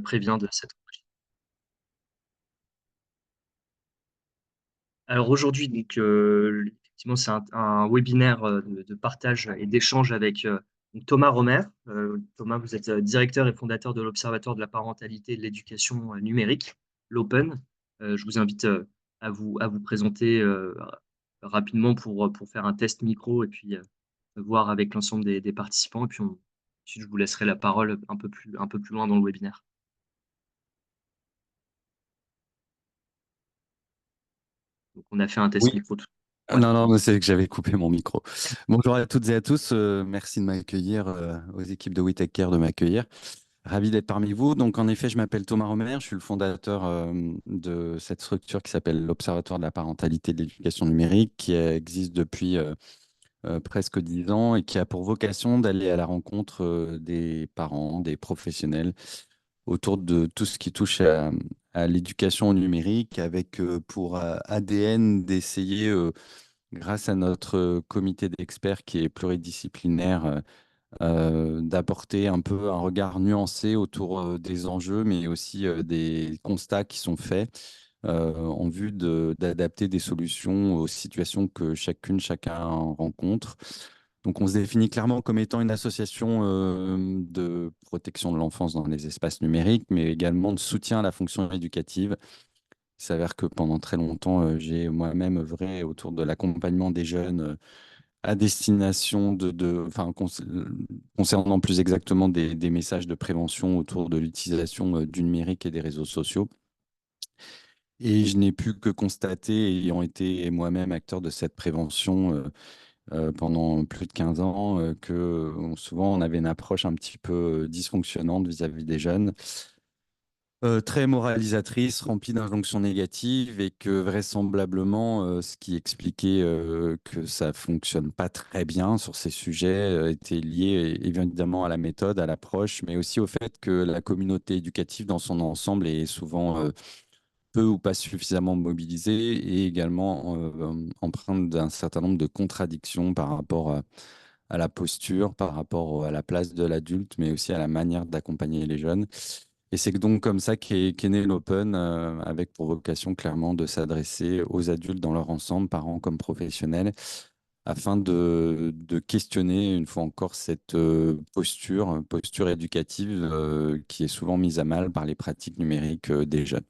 prévient de cette. Alors aujourd'hui, donc, effectivement, c'est un webinaire de partage et d'échange avec Thomas Romer. Thomas, vous êtes directeur et fondateur de l'Observatoire de la parentalité et de l'éducation numérique, l'Open. Je vous invite à vous présenter rapidement pour faire un test micro et puis voir avec l'ensemble des participants. Et puis ensuite, je vous laisserai la parole un peu plus loin dans le webinaire. Donc, on a fait un test Oui, micro tout. Ouais. non, mais c'est que j'avais coupé mon micro. Bonjour à toutes et à tous. Merci de m'accueillir, aux équipes de We Take Care de m'accueillir. Ravi d'être parmi vous. Donc, en effet, je m'appelle Thomas Romer. Je suis le fondateur de cette structure qui s'appelle l'Observatoire de la parentalité et de l'éducation numérique, qui existe depuis presque 10 ans et qui a pour vocation d'aller à la rencontre des parents, des professionnels autour de tout ce qui touche à l'éducation au numérique, avec pour ADN d'essayer grâce à notre comité d'experts qui est pluridisciplinaire, d'apporter un peu un regard nuancé autour des enjeux, mais aussi des constats qui sont faits en vue d'adapter des solutions aux situations que chacun rencontre. Donc, on se définit clairement comme étant une association de protection de l'enfance dans les espaces numériques, mais également de soutien à la fonction éducative. Il s'avère que pendant très longtemps, j'ai moi-même œuvré autour de l'accompagnement des jeunes à destination enfin, concernant plus exactement des messages de prévention autour de l'utilisation du numérique et des réseaux sociaux. Et je n'ai pu que constater, ayant été moi-même acteur de cette prévention pendant plus de 15 ans, que souvent on avait une approche un petit peu dysfonctionnante vis-à-vis des jeunes, très moralisatrice, remplie d'injonctions négatives, et que vraisemblablement, ce qui expliquait que ça fonctionne pas très bien sur ces sujets était lié évidemment à la méthode, à l'approche, mais aussi au fait que la communauté éducative dans son ensemble est souvent peu ou pas suffisamment mobilisée, et également empreinte d'un certain nombre de contradictions par rapport à la posture, par rapport à la place de l'adulte, mais aussi à la manière d'accompagner les jeunes. Et c'est donc comme ça qu'est né l'Open, avec pour vocation clairement de s'adresser aux adultes dans leur ensemble, parents comme professionnels, afin de questionner une fois encore cette posture éducative qui est souvent mise à mal par les pratiques numériques des jeunes.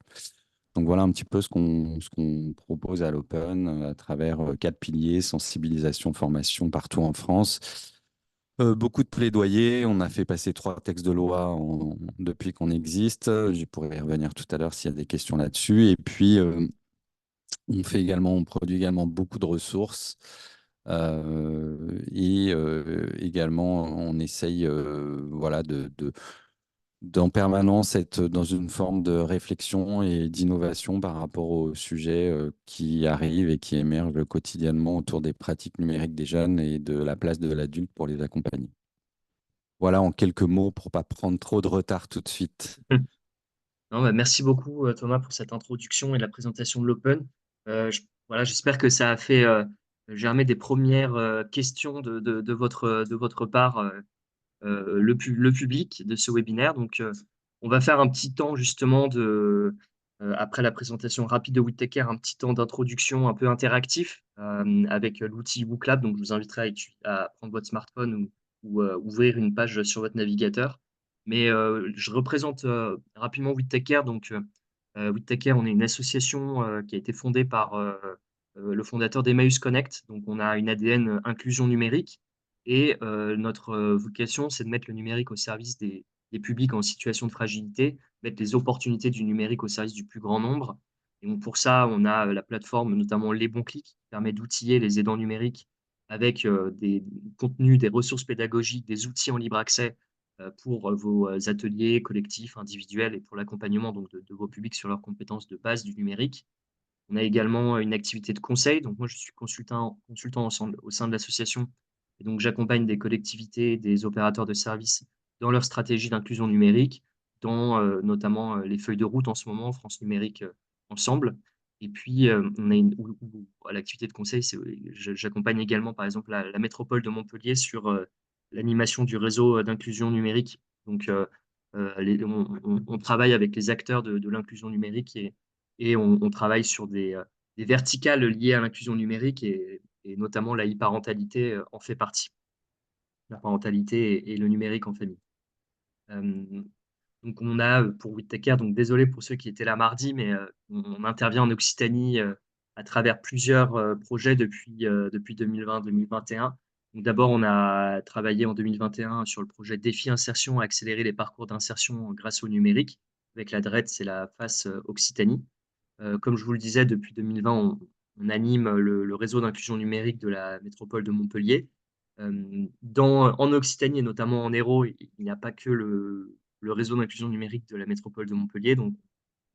Donc voilà un petit peu ce qu'on propose à l'Open à travers 4 piliers: sensibilisation, formation partout en France. Beaucoup de plaidoyers. On a fait passer 3 textes de loi depuis qu'on existe. Je pourrais y revenir tout à l'heure s'il y a des questions là-dessus. Et puis, on produit également beaucoup de ressources. Et également, on essaye voilà, d'en permanence être dans une forme de réflexion et d'innovation par rapport aux sujets qui arrivent et qui émergent quotidiennement autour des pratiques numériques des jeunes et de la place de l'adulte pour les accompagner. Voilà en quelques mots pour pas prendre trop de retard tout de suite. Non, bah, merci beaucoup Thomas pour cette introduction et la présentation de l'Open. Voilà, j'espère que ça a fait germer des premières questions de votre part, le public de ce webinaire. Donc, on va faire un petit temps justement après la présentation rapide de Whittaker, un petit temps d'introduction un peu interactif avec l'outil WooClap. Donc, je vous inviterai à prendre votre smartphone ou ouvrir une page sur votre navigateur. Mais je représente rapidement Whittaker. Donc, Whittaker, on est une association qui a été fondée par le fondateur d'Emmaüs Connect. Donc, on a une ADN inclusion numérique. Et notre vocation, c'est de mettre le numérique au service des publics en situation de fragilité, mettre les opportunités du numérique au service du plus grand nombre. Et donc pour ça, on a la plateforme, notamment Les Bons Clics, qui permet d'outiller les aidants numériques avec des contenus, des ressources pédagogiques, des outils en libre accès pour vos ateliers collectifs, individuels et pour l'accompagnement donc de vos publics sur leurs compétences de base du numérique. On a également une activité de conseil. Donc, moi, je suis consultant au sein de l'association. Et donc, j'accompagne des collectivités, des opérateurs de services dans leur stratégie d'inclusion numérique, dans notamment les feuilles de route en ce moment, France Numérique Ensemble. Et puis, on a l'activité de conseil, j'accompagne également, par exemple, la métropole de Montpellier sur l'animation du réseau d'inclusion numérique. Donc, On travaille avec les acteurs de l'inclusion numérique et on travaille sur des verticales liées à l'inclusion numérique et notamment la e-parentalité en fait partie. La parentalité et le numérique en famille. Donc on a pour Whittaker, donc désolé pour ceux qui étaient là mardi, mais on intervient en Occitanie à travers plusieurs projets depuis 2020-2021. Donc d'abord, on a travaillé en 2021 sur le projet Défi Insertion, accélérer les parcours d'insertion grâce au numérique, avec la DRED, c'est la face Occitanie. Comme je vous le disais, depuis 2020, on anime le réseau d'inclusion numérique de la métropole de Montpellier. En Occitanie et notamment en Hérault, il n'y a pas que le réseau d'inclusion numérique de la métropole de Montpellier. Donc,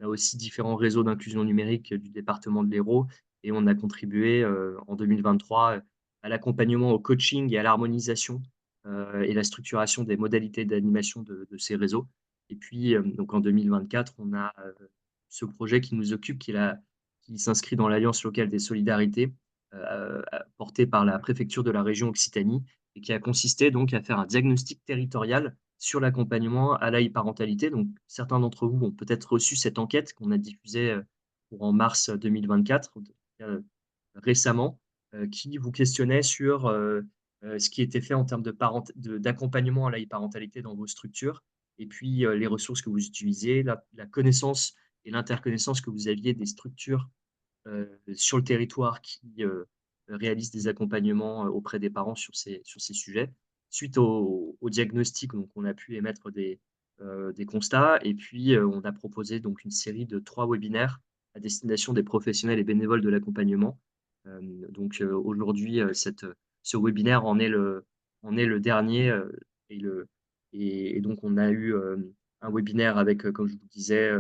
on a aussi différents réseaux d'inclusion numérique du département de l'Hérault et on a contribué en 2023 à l'accompagnement, au coaching et à l'harmonisation et la structuration des modalités d'animation de ces réseaux. Et puis, donc en 2024, on a ce projet qui nous occupe, qui s'inscrit dans l'Alliance locale des solidarités, portée par la préfecture de la région Occitanie et qui a consisté donc à faire un diagnostic territorial sur l'accompagnement à la e-parentalité. Donc, certains d'entre vous ont peut-être reçu cette enquête qu'on a diffusée en mars 2024, récemment, qui vous questionnait sur ce qui était fait en termes d'accompagnement à la e-parentalité dans vos structures, et puis les ressources que vous utilisiez, la connaissance et l'interconnaissance que vous aviez des structures sur le territoire qui réalisent des accompagnements auprès des parents sur ces sujets. Suite au diagnostic, donc, on a pu émettre des constats et puis on a proposé donc une série de 3 webinaires à destination des professionnels et bénévoles de l'accompagnement. Donc aujourd'hui, ce webinaire en est le dernier et, et donc on a eu un webinaire avec, comme je vous disais,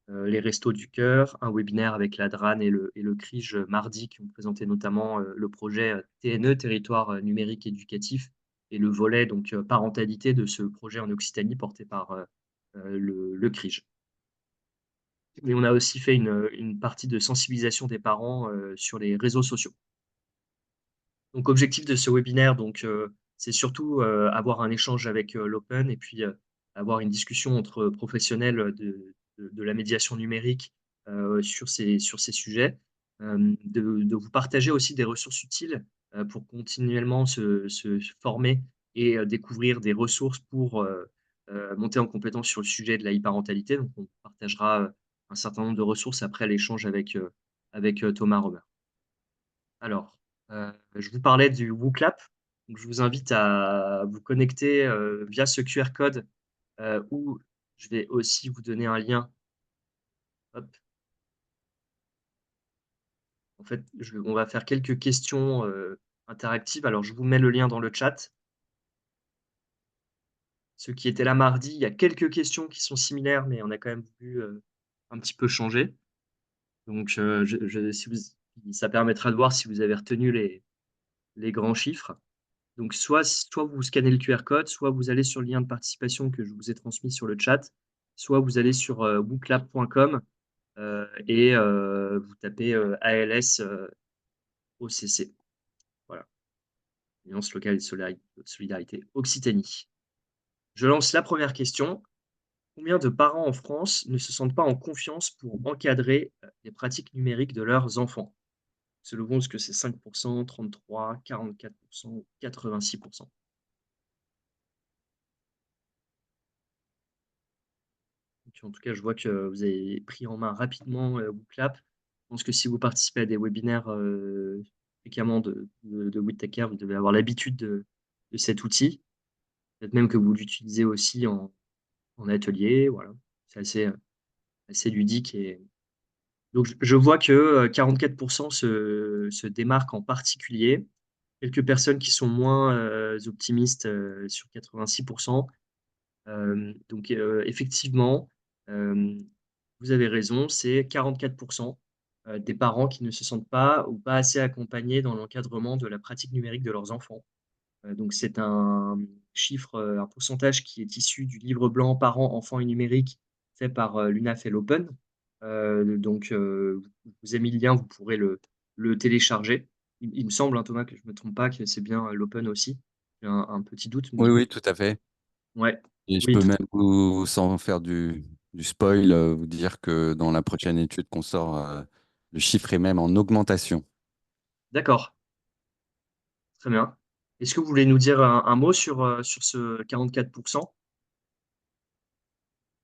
les Restos du Cœur, un webinaire avec la DRAN et le CRIJ mardi qui ont présenté notamment le projet TNE, Territoire numérique éducatif, et le volet donc parentalité de ce projet en Occitanie porté par le CRIJ. Et on a aussi fait une partie de sensibilisation des parents sur les réseaux sociaux. Donc, objectif de ce webinaire, donc, c'est surtout avoir un échange avec l'Open et puis avoir une discussion entre professionnels de la médiation numérique sur ces sujets, de vous partager aussi des ressources utiles pour continuellement se former et découvrir des ressources pour monter en compétence sur le sujet de la e-parentalité. Donc, on partagera un certain nombre de ressources après l'échange avec Thomas Robert. Alors, je vous parlais du WooClap, donc je vous invite à vous connecter, via ce QR code, ou je vais aussi vous donner un lien. Hop, en fait, on va faire quelques questions, interactives. Alors je vous mets le lien dans le chat. Ceux qui étaient là mardi, il y a quelques questions qui sont similaires, mais on a quand même voulu, un petit peu changer. Donc, si vous ça permettra de voir si vous avez retenu les grands chiffres. Donc soit vous scannez le QR code, soit vous allez sur le lien de participation que je vous ai transmis sur le chat, soit vous allez sur, wooClap.com, et vous tapez, ALS, OCC. Voilà, Alliance locale de solidarité Occitanie. Je lance la première question. Combien de parents en France ne se sentent pas en confiance pour encadrer, les pratiques numériques de leurs enfants? Selon vous, est-ce que c'est 5 33 44 ou 86? Donc, en tout cas, je vois que vous avez pris en main rapidement, WooClap. Je pense que si vous participez à des webinaires, fréquemment de Whittaker, vous devez avoir l'habitude de cet outil. Peut-être même que vous l'utilisez aussi en atelier, voilà. C'est assez ludique et donc je vois que, 44 se démarquent en particulier. Quelques personnes qui sont moins, optimistes, sur 86. Donc effectivement, hem, vous avez raison, c'est 44 des parents qui ne se sentent pas ou pas assez accompagnés dans l'encadrement de la pratique numérique de leurs enfants. Donc c'est un chiffre, un pourcentage qui est issu du livre blanc Parents, enfants et numérique fait par, l'UNAF et l'Open. Donc je vous ai mis le lien, vous pourrez le télécharger. Il me semble, hein, Thomas, que je ne me trompe pas, que c'est bien, l'Open aussi. J'ai un petit doute, Oui, mais oui, tout à fait. ouais. Et je Oui, peux tout même à fait. vous, sans faire du spoil, vous dire que dans la prochaine étude qu'on sort, le chiffre est même en augmentation. D'accord, très bien. Est-ce que vous voulez nous dire un mot sur ce 44%?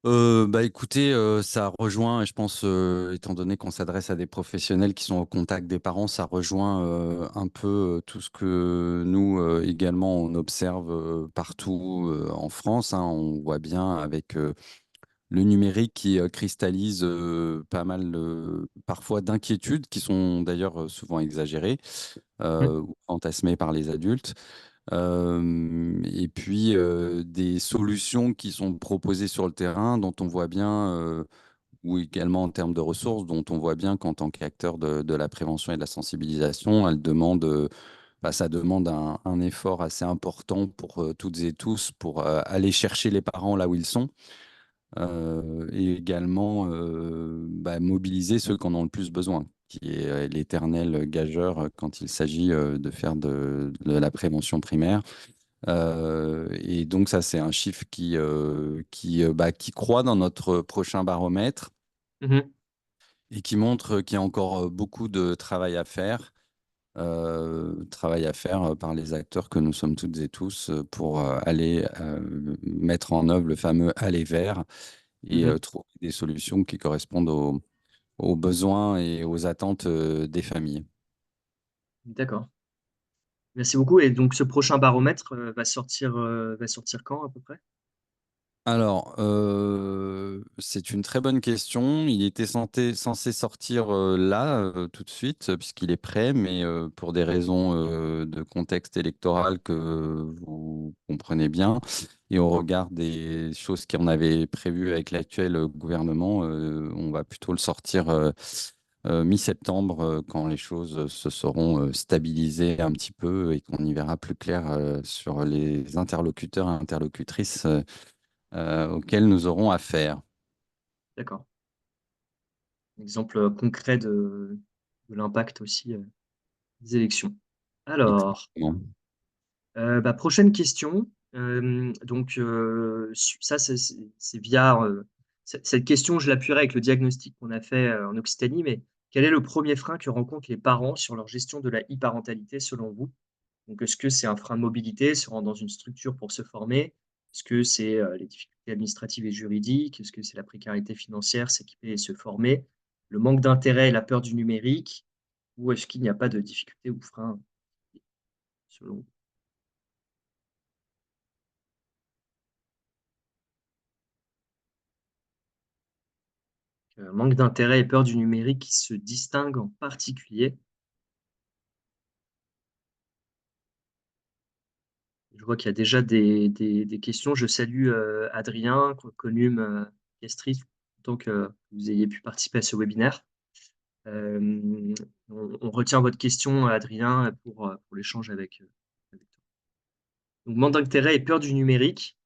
Bah écoutez, ça rejoint, et je pense, étant donné qu'on s'adresse à des professionnels qui sont au contact des parents, ça rejoint un peu tout ce que nous également on observe partout en France, hein. On voit bien avec le numérique qui cristallise pas mal parfois d'inquiétudes qui sont d'ailleurs souvent exagérées Mhm. ou fantasmées par les adultes. Et puis des solutions qui sont proposées sur le terrain dont on voit bien, ou également en termes de ressources, dont on voit bien qu'en tant qu'acteur de la prévention et de la sensibilisation, ça demande un effort assez important pour toutes et tous pour aller chercher les parents là où ils sont. Et également mobiliser ceux qui en ont le plus besoin, qui est l'éternel gageur quand il s'agit de faire de la prévention primaire. Et donc ça, c'est un chiffre qui croît dans notre prochain baromètre Mhm. et qui montre qu'il y a encore beaucoup de travail à faire par les acteurs que nous sommes toutes et tous pour aller mettre en œuvre le fameux aller vers et Mhm. trouver des solutions qui correspondent aux besoins et aux attentes des familles. D'accord. Merci beaucoup. Et donc, ce prochain baromètre va sortir quand à peu près? Alors, c'est une très bonne question. Il était censé sortir là, tout de suite, puisqu'il est prêt, mais pour des raisons de contexte électoral que vous comprenez bien, et au regard des choses qu'on avait prévues avec l'actuel gouvernement, on va plutôt le sortir mi-septembre, quand les choses se seront stabilisées un petit peu et qu'on y verra plus clair sur les interlocuteurs et interlocutrices auxquels nous aurons affaire. D'accord. Exemple concret de l'impact aussi des élections. Alors, Exactement. prochaine question. Ça, c'est via cette question, je l'appuierai avec le diagnostic qu'on a fait en Occitanie, mais quel est le premier frein que rencontrent les parents sur leur gestion de la e-parentalité selon vous? Donc, est-ce que c'est un frein de mobilité, se rendre dans une structure pour se former? Est-ce que c'est les difficultés administratives et juridiques? Est-ce que c'est la précarité financière, s'équiper et se former? Le manque d'intérêt et la peur du numérique? Ou est-ce qu'il n'y a pas de difficulté ou frein selon vous? Manque d'intérêt et peur du numérique qui se distinguent en particulier. Je vois qu'il y a déjà des questions. Je salue Adrien, Conum, Castris, tant que vous ayez pu participer à ce webinaire. On retient votre question, Adrien, pour l'échange avec toi. Donc, manque d'intérêt et peur du numérique.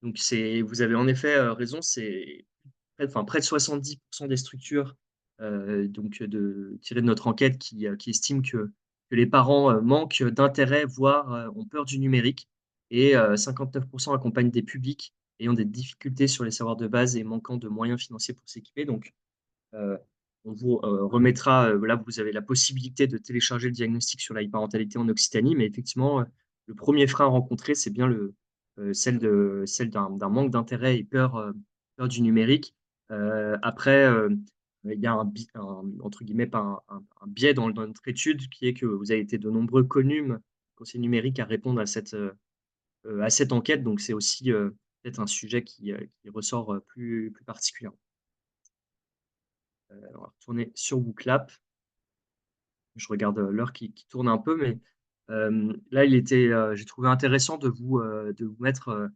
Donc, vous avez en effet raison, c'est près de 70% des structures tirées de notre enquête qui estiment que les parents manquent d'intérêt, voire ont peur du numérique. Et 59% accompagnent des publics ayant des difficultés sur les savoirs de base et manquant de moyens financiers pour s'équiper. Donc, euh, on vous remettra, là vous avez la possibilité de télécharger le diagnostic sur la parentalité en Occitanie, mais effectivement, le premier frein rencontré, c'est bien celle d'un manque d'intérêt et peur du numérique. Après, il y a entre guillemets, pas un biais dans notre étude qui est que vous avez été de nombreux CONUM, conseils numériques, à répondre à cette enquête. Donc, c'est aussi peut-être un sujet qui ressort plus particulièrement. On va retourner sur Booklab. Je regarde l'heure qui tourne un peu, mais là, j'ai trouvé intéressant de vous mettre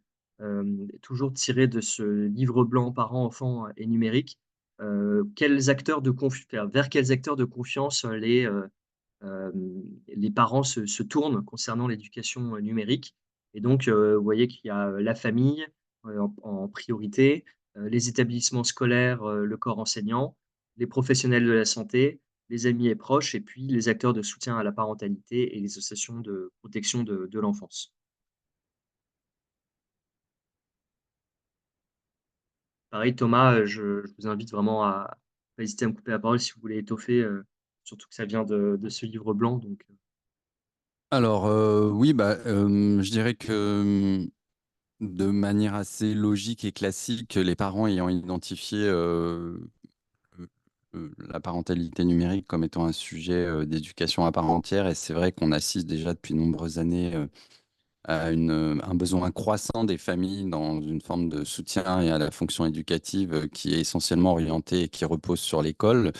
toujours tiré de ce livre blanc parents, enfants et numérique, vers quels acteurs de confiance euh, les parents se tournent concernant l'éducation numérique. Et donc, vous voyez qu'il y a la famille en priorité, les établissements scolaires, le corps enseignant, les professionnels de la santé, les amis et proches, et puis les acteurs de soutien à la parentalité et les associations de protection de l'enfance. Pareil, Thomas, je vous invite vraiment à pas hésiter à me couper la parole si vous voulez étoffer, surtout que ça vient de ce livre blanc. Donc, Alors, oui, bah, je dirais que de manière assez logique et classique, les parents ayant identifié la parentalité numérique comme étant un sujet d'éducation à part entière, et c'est vrai qu'on assiste déjà depuis de nombreuses années à un besoin croissant des familles dans une forme de soutien et à la fonction éducative qui est essentiellement orientée et qui repose sur l'école.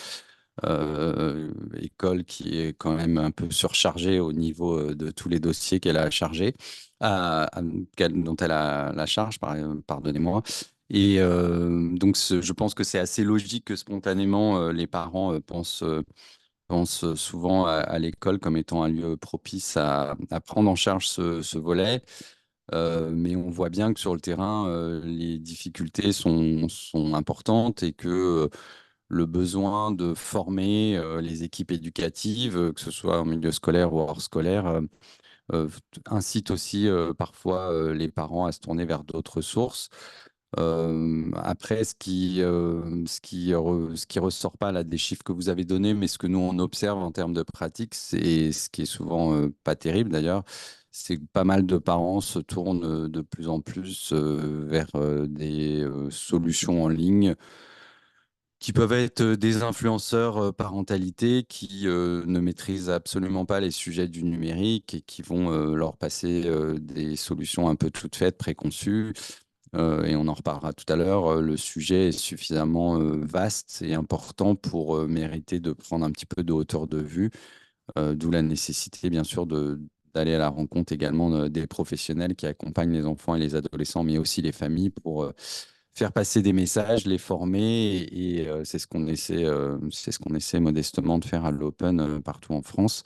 École qui est quand même un peu surchargée au niveau de tous les dossiers qu'elle a à charger, dont elle a la charge, pardonnez-moi. Et donc, je pense que c'est assez logique que spontanément, les parents pensent souvent à l'école comme étant un lieu propice à prendre en charge ce volet. Mais on voit bien que sur le terrain, les difficultés sont importantes et que le besoin de former les équipes éducatives, que ce soit en milieu scolaire ou hors scolaire, euh, incite aussi parfois les parents à se tourner vers d'autres sources. Après, ce qui ressort pas là des chiffres que vous avez donnés, mais ce que nous on observe en termes de pratique, c'est ce qui est souvent pas terrible d'ailleurs, c'est que pas mal de parents se tournent de plus en plus vers des solutions en ligne qui peuvent être des influenceurs parentalité qui ne maîtrisent absolument pas les sujets du numérique et qui vont leur passer des solutions un peu toutes faites, préconçues. Et on en reparlera tout à l'heure. Le sujet est suffisamment vaste et important pour mériter de prendre un petit peu de hauteur de vue, d'où la nécessité, bien sûr, d'aller à la rencontre également des professionnels qui accompagnent les enfants et les adolescents, mais aussi les familles pour faire passer des messages, les former, et c'est ce qu'on essaie modestement de faire à l'Open partout en France.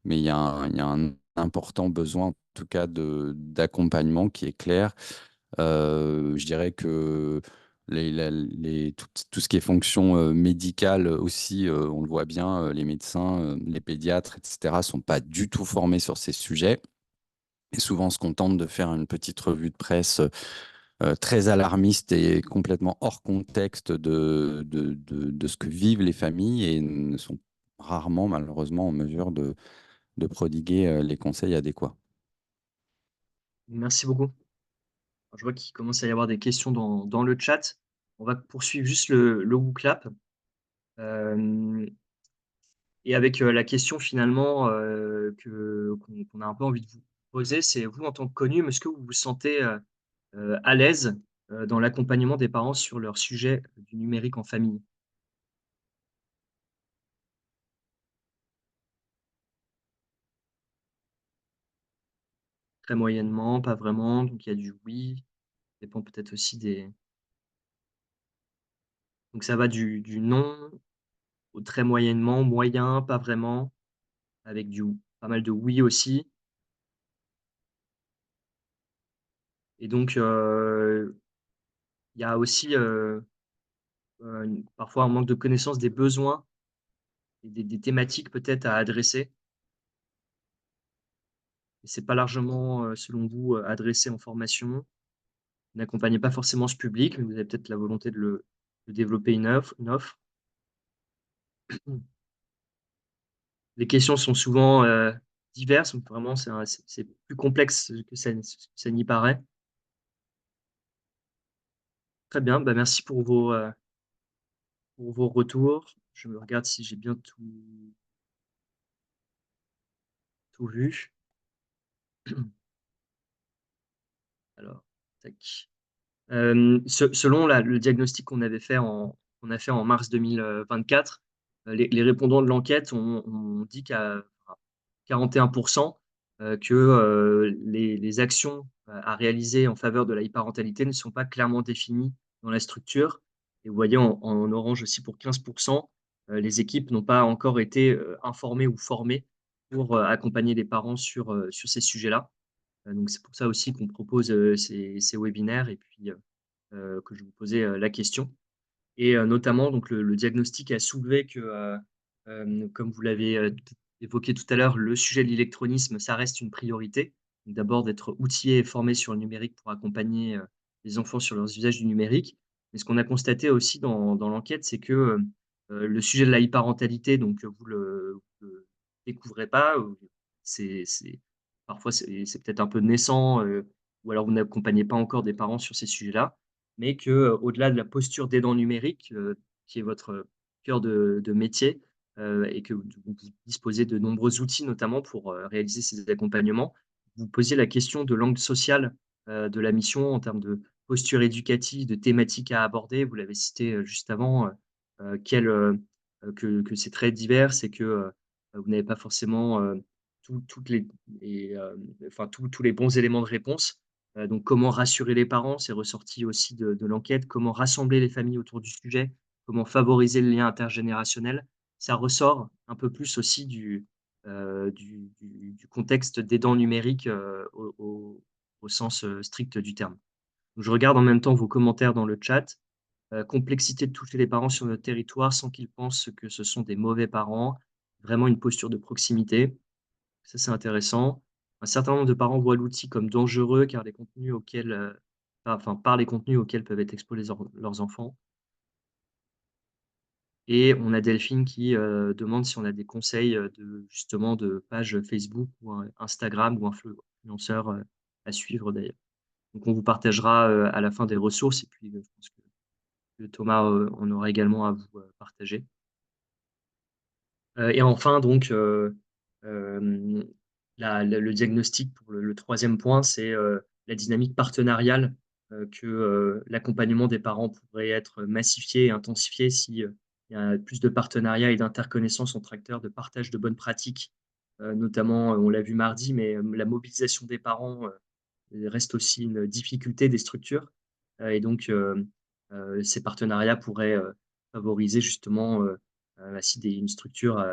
Mais il y a un important besoin, en tout cas, d'accompagnement qui est clair. Je dirais que tout ce qui est fonction médicale aussi, on le voit bien, les médecins, les pédiatres, etc., sont pas du tout formés sur ces sujets. Et souvent, on se contente de faire une petite revue de presse très alarmiste et complètement hors contexte de ce que vivent les familles et ne sont rarement, malheureusement, en mesure de prodiguer les conseils adéquats. merci beaucoup. Je vois qu'il commence à y avoir des questions dans le chat. On va poursuivre juste le WooClap. Hem Et avec, la question finalement, qu'on a un peu envie de vous poser, c'est vous en tant que connu, est-ce que vous vous sentez, à l'aise, dans l'accompagnement des parents sur leur sujet du numérique en famille? Très moyennement, pas vraiment, donc il y a du oui, dépend peut-être aussi des donc ça va du non au très moyennement, moyen, pas vraiment, avec du pas mal de oui aussi et donc il y a aussi, parfois un manque de connaissance des besoins et des thématiques peut-être à adresser. Et c'est pas largement, selon vous, adressé en formation. Vous n'accompagnez pas forcément ce public, mais vous avez peut-être la volonté de développer une offre. Les questions sont souvent, diverses, donc vraiment c'est plus complexe que ça n'y paraît. Très bien, bah, merci pour vos retours. Je regarde si j'ai bien tout vu. Alors, tac. Selon le diagnostic qu'on a fait en mars 2024, les répondants de l'enquête ont dit qu'à 41 que, les actions, à réaliser en faveur de la e-parentalité ne sont pas clairement définies dans la structure et vous voyez en orange aussi pour 15 les équipes n'ont pas encore été, informées ou formées pour, accompagner les parents sur ces sujets-là. Donc c'est pour ça aussi qu'on propose, ces webinaires et puis, que je vous posais, la question et notamment donc le diagnostic a soulevé que, comme vous l'avez, évoqué tout à l'heure, le sujet de l'électronisme, ça reste une priorité. D'abord d'être outillé et formé sur le numérique pour accompagner, les enfants sur leurs usages du numérique, Mais ce qu'on a constaté aussi dans l'enquête, c'est que, le sujet de la e-parentalité, donc vous le découvrez pas, c'est parfois c'est peut-être un peu naissant, ou alors vous n'accompagnez pas encore des parents sur ces sujets-là, mais que, au-delà de la posture d'aidant numérique, qui est votre cœur de métier, et que vous disposez de nombreux outils notamment pour, réaliser ces accompagnements. Vous posiez la question de l'angle social, de la mission en termes de posture éducative, de thématiques à aborder. Vous l'avez cité, juste avant, que c'est très divers et que, vous n'avez pas forcément, toutes enfin tous les bons éléments de réponse. Donc comment rassurer les parents? C'est ressorti aussi de l'enquête. Comment rassembler les familles autour du sujet? Comment favoriser le lien intergénérationnel? Ça ressort un peu plus aussi du contexte d'aidant numérique, au sens, strict du terme. Je regarde en même temps vos commentaires dans le chat. Complexité de toucher les parents sur notre territoire sans qu'ils pensent que ce sont des mauvais parents. Vraiment une posture de proximité. Ça, c'est intéressant. Un certain nombre de parents voient l'outil comme dangereux car les contenus auxquels, par les contenus auxquels peuvent être exposés leurs enfants. Et on a Delphine qui, demande si on a des conseils, justement de pages Facebook ou Instagram ou influenceurs, à suivre d'ailleurs. Donc on vous partagera, à la fin des ressources et puis, je pense que Thomas, en aura également à vous, partager. Et enfin donc, hem, le diagnostic pour le 3e point, c'est, la dynamique partenariale, que, l'accompagnement des parents pourrait être massifié et intensifié si, il y a plus de partenariats et d'interconnaissance entre acteurs, de partage de bonnes pratiques, notamment, on l'a vu mardi, mais, la mobilisation des parents, reste aussi une difficulté des structures, et donc ces partenariats pourraient, favoriser justement, si une structure,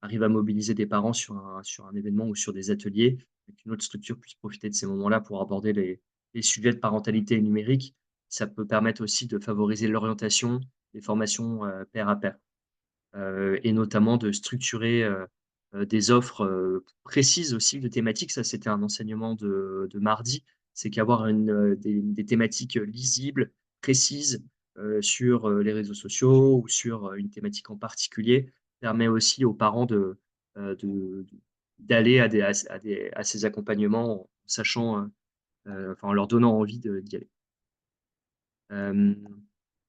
arrive à mobiliser des parents sur un événement ou sur des ateliers, et qu'une autre structure puisse profiter de ces moments-là pour aborder les sujets de parentalité numérique. Ça peut permettre aussi de favoriser l'orientation, les formations, pair à pair. Et notamment de structurer, des offres, précises aussi de thématiques. Ça, c'était un enseignement de mardi. C'est qu'avoir des thématiques, lisibles, précises, sur, les réseaux sociaux ou sur, une thématique en particulier, permet aussi aux parents de d'aller à ces accompagnements en sachant, enfin, en leur donnant envie d'y aller. Hem,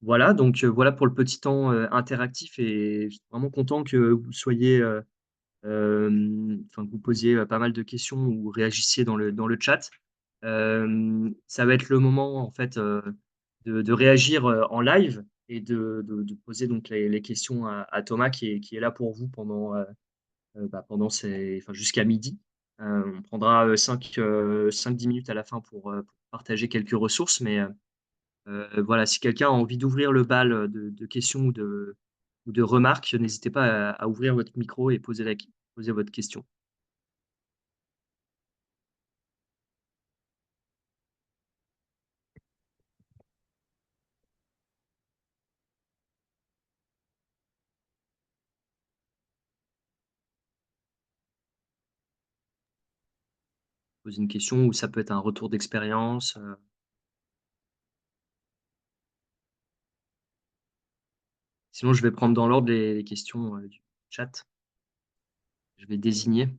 voilà, donc voilà pour le petit temps, interactif, et je suis vraiment content que vous soyez, enfin que vous posiez, pas mal de questions ou réagissiez dans le chat. Ça va être le moment en fait, de réagir, en live et de poser donc les questions à Thomas qui est là pour vous pendant enfin jusqu'à midi. On prendra, 5-10 minutes à la fin pour partager quelques ressources, mais voilà, si quelqu'un a envie d'ouvrir le bal, de questions ou de remarques, n'hésitez pas à ouvrir votre micro et poser votre question. Poser une question ou ça peut être un retour d'expérience, sinon je vais prendre dans l'ordre les questions, du chat. Je vais désigner.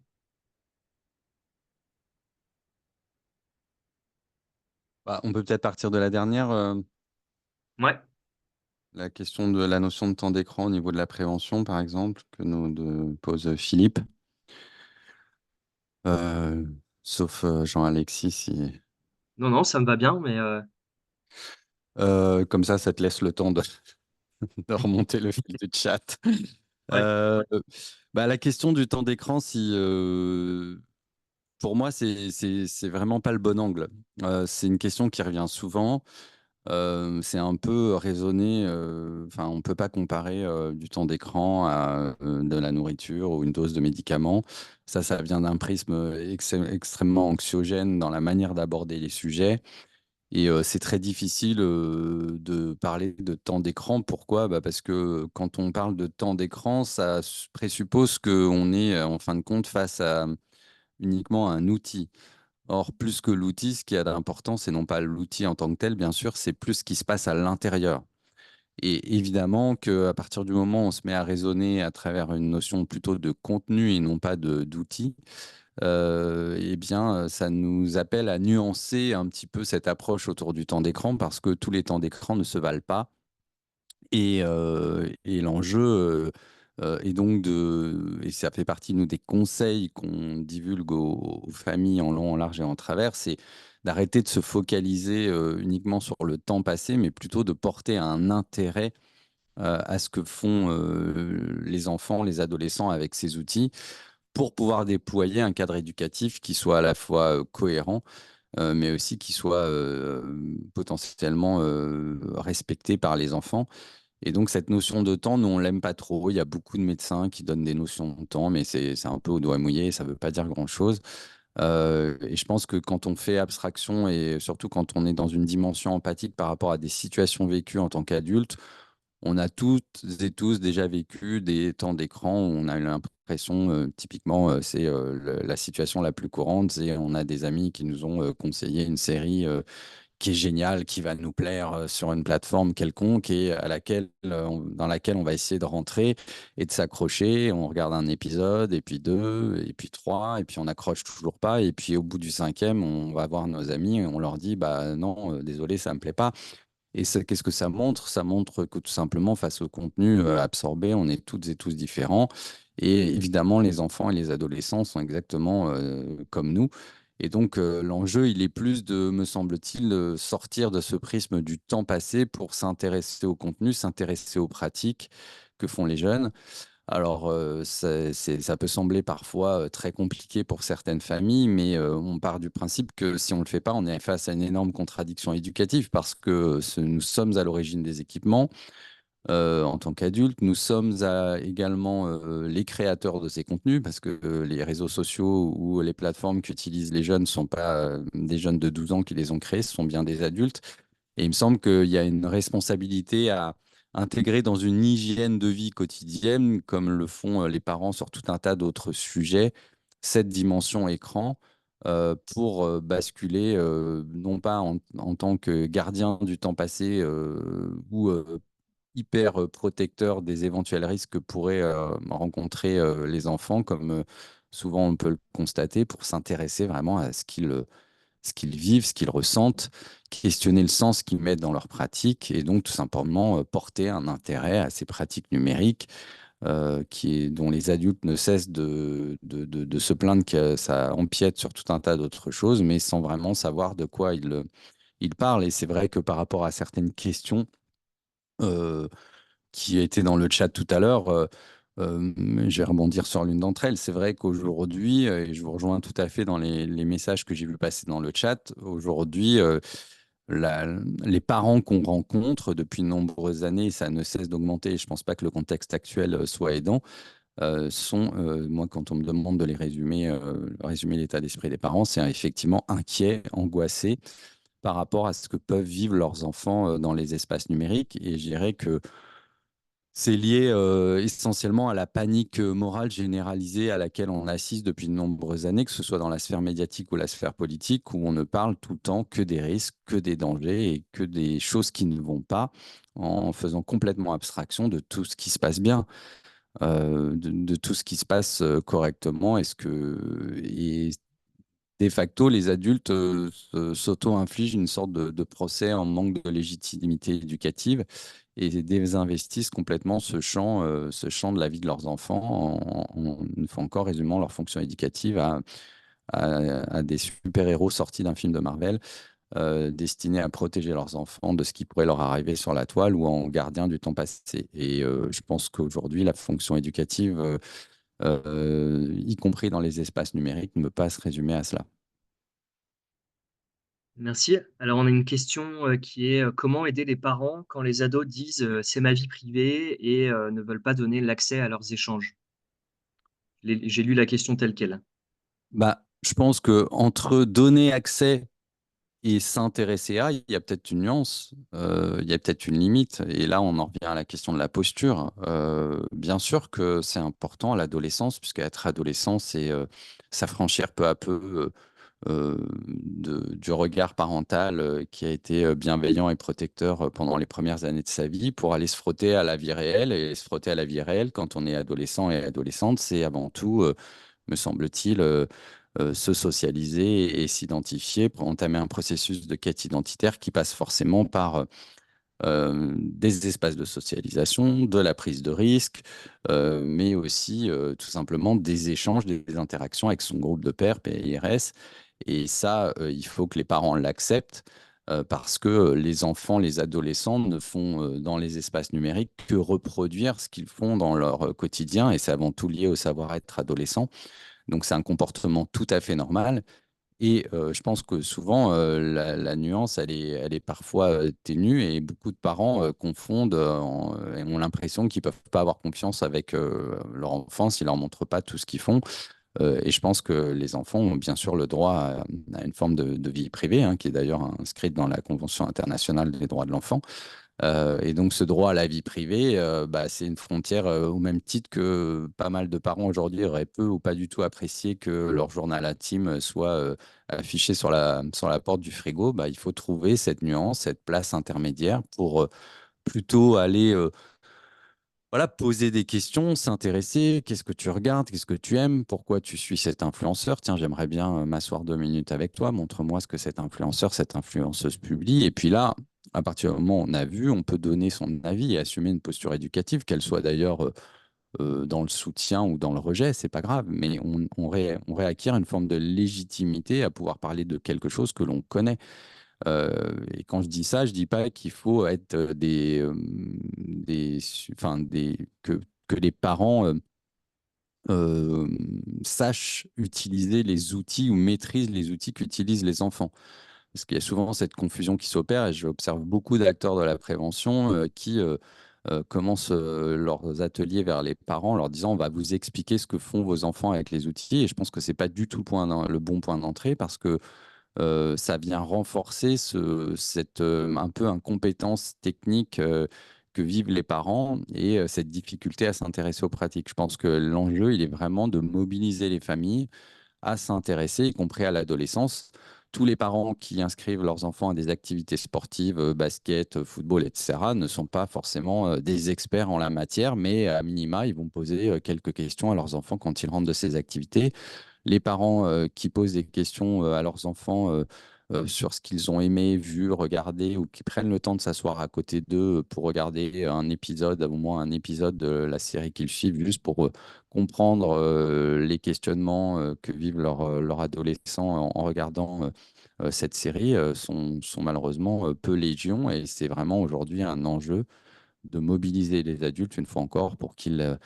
Bah, on peut peut-être partir de la dernière, Ouais, la question de la notion de temps d'écran au niveau de la prévention, par exemple, que pose Philippe. Sauf Jean-Alexis, si... non, non, ça me va bien, mais Comme ça te laisse le temps de, de remonter le fil du chat. ouais, Euh, Bah, la question du temps d'écran, si, pour moi, c'est vraiment pas le bon angle. C'est une question qui revient souvent. C'est un peu raisonné. Enfin, on peut pas comparer du temps d'écran à de la nourriture ou une dose de médicaments. Ça vient d'un prisme extrêmement anxiogène dans la manière d'aborder les sujets. Et c'est très difficile de parler de temps d'écran. Pourquoi? Bah, parce que quand on parle de temps d'écran, ça présuppose qu'on est en fin de compte face à uniquement un outil. Or, plus que l'outil, ce qui a d'important, c'est non pas l'outil en tant que tel, bien sûr, c'est plus ce qui se passe à l'intérieur. Et évidemment qu'à partir du moment où on se met à raisonner à travers une notion plutôt de contenu et non pas d'outils, eh bien, ça nous appelle à nuancer un petit peu cette approche autour du temps d'écran parce que tous les temps d'écran ne se valent pas. Et l'enjeu est donc et ça fait partie, nous, des conseils qu'on divulgue aux familles en long, en large et en travers, c'est d'arrêter de se focaliser uniquement sur le temps passé, mais plutôt de porter un intérêt à ce que font les enfants, les adolescents avec ces outils pour pouvoir déployer un cadre éducatif qui soit à la fois cohérent, mais aussi qui soit potentiellement respecté par les enfants. Et donc, cette notion de temps, nous, on l'aime pas trop. Il y a beaucoup de médecins qui donnent des notions de temps, mais c'est un peu au doigt mouillé, ça veut pas dire grand-chose. Et je pense que quand on fait abstraction et surtout quand on est dans une dimension empathique par rapport à des situations vécues en tant qu'adulte, on a toutes et tous déjà vécu des temps d'écran où on a eu l'impression, typiquement, c'est la situation la plus courante, c'est on a des amis qui nous ont conseillé une série qui est géniale, qui va nous plaire sur une plateforme quelconque et dans laquelle on va essayer de rentrer et de s'accrocher. On regarde un épisode, et puis deux, et puis trois, et puis on n'accroche toujours pas. Et puis au bout du cinquième, on va voir nos amis et on leur dit, bah non, désolé, ça me plaît pas. Et qu'est-ce que ça montre? Ça montre que tout simplement, face au contenu absorbé, on est toutes et tous différents. Et évidemment, les enfants et les adolescents sont exactement comme nous. Et donc, l'enjeu, il est plus de, me semble-t-il, sortir de ce prisme du temps passé pour s'intéresser au contenu, s'intéresser aux pratiques que font les jeunes. Alors, ça peut sembler parfois très compliqué pour certaines familles, mais on part du principe que si on ne le fait pas, on est face à une énorme contradiction éducative parce que nous sommes à l'origine des équipements en tant qu'adultes. Nous sommes également les créateurs de ces contenus parce que les réseaux sociaux ou les plateformes qu'utilisent les jeunes ne sont pas des jeunes de 12 ans qui les ont créés, ce sont bien des adultes. Et il me semble qu'il y a une responsabilité à intégrer dans une hygiène de vie quotidienne, comme le font les parents sur tout un tas d'autres sujets, cette dimension écran pour basculer, non pas en tant que gardien du temps passé ou hyper protecteur des éventuels risques que pourraient rencontrer les enfants, comme souvent on peut le constater, pour s'intéresser vraiment à ce qu'ils vivent, ce qu'ils ressentent, questionner le sens qu'ils mettent dans leurs pratiques et donc tout simplement porter un intérêt à ces pratiques numériques dont les adultes ne cessent de se plaindre que ça empiète sur tout un tas d'autres choses, mais sans vraiment savoir de quoi ils parlent. Et c'est vrai que par rapport à certaines questions euh, qui étaient dans le chat tout à l'heure, je vais rebondir sur l'une d'entre elles. C'est vrai qu'aujourd'hui, et je vous rejoins tout à fait dans les messages que j'ai vu passer dans le chat, aujourd'hui, les parents qu'on rencontre depuis de nombreuses années, ça ne cesse d'augmenter. Je ne pense pas que le contexte actuel soit aidant. Moi, quand on me demande de résumer l'état d'esprit des parents, c'est effectivement inquiet, angoissé par rapport à ce que peuvent vivre leurs enfants dans les espaces numériques. Et je dirais que c'est lié essentiellement à la panique morale généralisée à laquelle on assiste depuis de nombreuses années, que ce soit dans la sphère médiatique ou la sphère politique, où on ne parle tout le temps que des risques, que des dangers et que des choses qui ne vont pas, en faisant complètement abstraction de tout ce qui se passe bien, de tout ce qui se passe correctement. Et de facto, les adultes s'auto-infligent une sorte de procès en manque de légitimité éducative et désinvestissent complètement ce champ de la vie de leurs enfants une fois encore, résumant leur fonction éducative à des super-héros sortis d'un film de Marvel destinés à protéger leurs enfants de ce qui pourrait leur arriver sur la toile ou en gardien du temps passé. Et je pense qu'aujourd'hui, la fonction éducative, y compris dans les espaces numériques, ne peut pas se résumer à cela. Merci. Alors on a une question, qui est, comment aider les parents quand les ados disent, «C'est ma vie privée» et ne veulent pas donner l'accès à leurs échanges? J'ai lu la question telle quelle. Bah, je pense que entre donner accès et s'intéresser il y a peut-être une nuance, il y a peut-être une limite. Et là, on en revient à la question de la posture. Bien sûr que c'est important à l'adolescence, puisque être adolescent, c'est s'affranchir peu à peu du regard parental qui a été bienveillant et protecteur pendant les premières années de sa vie pour aller se frotter à la vie réelle. Et se frotter à la vie réelle quand on est adolescent et adolescente, c'est avant tout, me semble-t-il, se socialiser et s'identifier pour entamer un processus de quête identitaire qui passe forcément par des espaces de socialisation, de la prise de risque, mais aussi tout simplement des échanges, des interactions avec son groupe de pairs, PIRS. Et ça, il faut que les parents l'acceptent parce que les enfants, les adolescents ne font dans les espaces numériques que reproduire ce qu'ils font dans leur quotidien et c'est avant tout lié au savoir-être adolescent. Donc c'est un comportement tout à fait normal. Et je pense que souvent, la nuance, elle est parfois ténue et beaucoup de parents confondent et ont l'impression qu'ils ne peuvent pas avoir confiance avec leur enfant s'ils ne leur montrent pas tout ce qu'ils font. Et je pense que les enfants ont bien sûr le droit à une forme de vie privée, hein, qui est d'ailleurs inscrite dans la Convention internationale des droits de l'enfant. Et donc, ce droit à la vie privée, bah, c'est une frontière au même titre que pas mal de parents aujourd'hui auraient peu ou pas du tout apprécié que leur journal intime soit affiché sur la porte du frigo. Bah, il faut trouver cette nuance, cette place intermédiaire pour plutôt aller voilà, poser des questions, s'intéresser. Qu'est-ce que tu regardes? Qu'est-ce que tu aimes? Pourquoi tu suis cet influenceur? Tiens, j'aimerais bien m'asseoir 2 minutes avec toi. Montre-moi ce que cet influenceur, cette influenceuse publie. Et puis là, à partir du moment où on a vu, on peut donner son avis et assumer une posture éducative, qu'elle soit d'ailleurs dans le soutien ou dans le rejet, c'est pas grave. Mais on réacquiert une forme de légitimité à pouvoir parler de quelque chose que l'on connaît. Et quand je dis ça, je dis pas qu'il faut être enfin, que les parents euh, sachent utiliser les outils ou maîtrisent les outils qu'utilisent les enfants. Parce qu'il y a souvent cette confusion qui s'opère et j'observe beaucoup d'acteurs de la prévention qui commencent leurs ateliers vers les parents en leur disant on va vous expliquer ce que font vos enfants avec les outils. Et je pense que c'est pas du tout le bon point d'entrée parce que ça vient renforcer cette un peu incompétence technique que vivent les parents et cette difficulté à s'intéresser aux pratiques. Je pense que l'enjeu, il est vraiment de mobiliser les familles à s'intéresser, y compris à l'adolescence. Tous les parents qui inscrivent leurs enfants à des activités sportives, basket, football, etc., ne sont pas forcément des experts en la matière, mais à minima, ils vont poser quelques questions à leurs enfants quand ils rentrent de ces activités. Les parents qui posent des questions à leurs enfants sur ce qu'ils ont aimé, vu, regardé, ou qui prennent le temps de s'asseoir à côté d'eux pour regarder un épisode, au moins un épisode de la série qu'ils suivent, juste pour comprendre les questionnements que vivent leurs adolescents en regardant cette série, sont malheureusement peu légion. Et c'est vraiment aujourd'hui un enjeu de mobiliser les adultes, une fois encore, pour qu'ils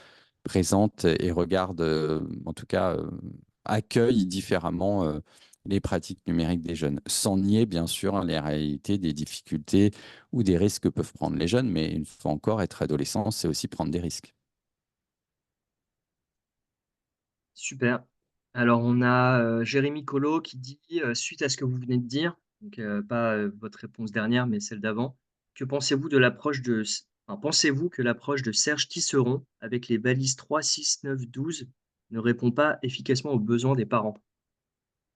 présentent et regardent, en tout cas, accueillent différemment les pratiques numériques des jeunes, sans nier, bien sûr, les réalités des difficultés ou des risques que peuvent prendre les jeunes. Mais une fois encore, être adolescent, c'est aussi prendre des risques. Super. Alors, on a Jérémy Collot qui dit, suite à ce que vous venez de dire, donc pas votre réponse dernière, mais celle d'avant, que pensez-vous de l'approche enfin, pensez-vous que l'approche de Serge Tisseron avec les balises 3, 6, 9, 12 ne répond pas efficacement aux besoins des parents?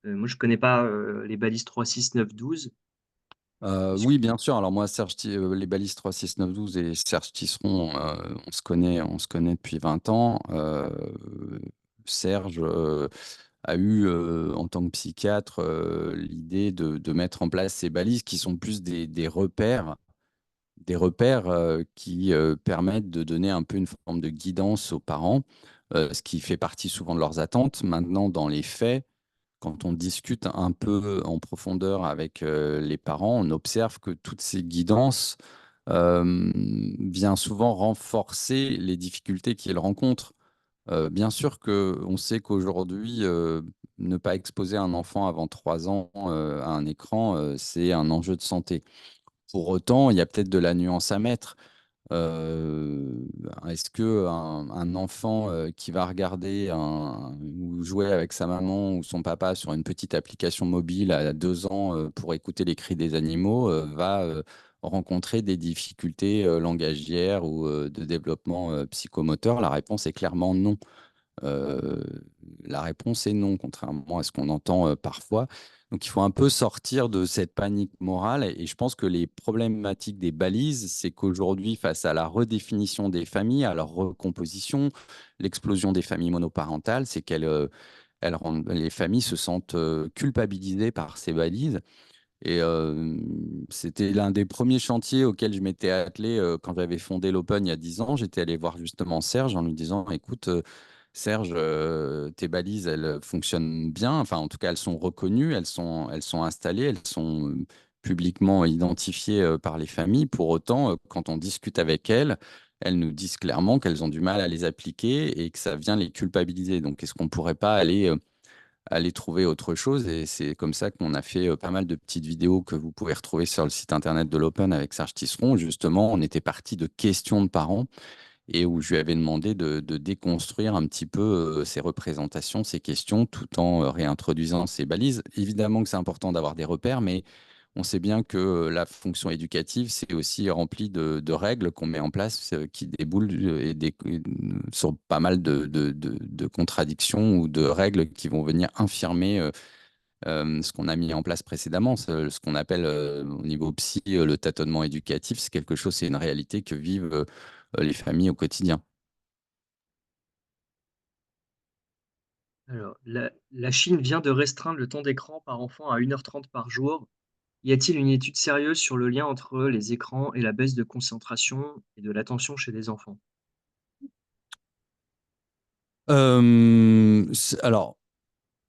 Moi, je connais pas les balises 3, 6, 9, 12. Est-ce que- Oui, bien sûr. Alors moi, les balises 3, 6, 9, 12 et Serge Tisseron, on se connaît depuis 20 ans. Serge a eu, en tant que psychiatre, l'idée de mettre en place ces balises qui sont plus des repères qui permettent de donner un peu une forme de guidance aux parents, ce qui fait partie souvent de leurs attentes. Maintenant, dans les faits, quand on discute un peu en profondeur avec les parents, on observe que toutes ces guidances viennent souvent renforcer les difficultés qu'ils rencontrent. Bien sûr qu'on sait qu'aujourd'hui, ne pas exposer un enfant avant 3 ans à un écran, c'est un enjeu de santé. Pour autant, il y a peut-être de la nuance à mettre. Est-ce que un enfant qui va regarder ou jouer avec sa maman ou son papa sur une petite application mobile à 2 ans pour écouter les cris des animaux va rencontrer des difficultés langagières ou de développement psychomoteur? La réponse est clairement non. Euh, la réponse est non, contrairement à ce qu'on entend parfois. Donc, il faut un peu sortir de cette panique morale. Et je pense que les problématiques des balises, c'est qu'aujourd'hui, face à la redéfinition des familles, à leur recomposition, l'explosion des familles monoparentales, c'est les familles se sentent culpabilisées par ces balises. Et c'était l'un des premiers chantiers auxquels je m'étais attelé quand j'avais fondé l'Open il y a 10 ans. J'étais allé voir justement Serge en lui disant, écoute, Serge, tes balises, elles fonctionnent bien. Enfin, en tout cas, elles sont reconnues, elles sont installées, elles sont publiquement identifiées par les familles. Pour autant, quand on discute avec elles, elles nous disent clairement qu'elles ont du mal à les appliquer et que ça vient les culpabiliser. Donc, est-ce qu'on ne pourrait pas aller trouver autre chose? Et c'est comme ça qu'on a fait pas mal de petites vidéos que vous pouvez retrouver sur le site internet de l'Open avec Serge Tisseron. Justement, on était parti de questions de parents et où je lui avais demandé de déconstruire un petit peu ces représentations, ces questions, tout en réintroduisant ces balises. Évidemment que c'est important d'avoir des repères, mais on sait bien que la fonction éducative, c'est aussi rempli de règles qu'on met en place qui déboulent sur pas mal de contradictions ou de règles qui vont venir infirmer ce qu'on a mis en place précédemment. Ce qu'on appelle au niveau psy le tâtonnement éducatif, c'est quelque chose, c'est une réalité que vivent les familles au quotidien. Alors, la Chine vient de restreindre le temps d'écran par enfant à 1h30 par jour. Y a-t-il une étude sérieuse sur le lien entre les écrans et la baisse de concentration et de l'attention chez les enfants? Alors,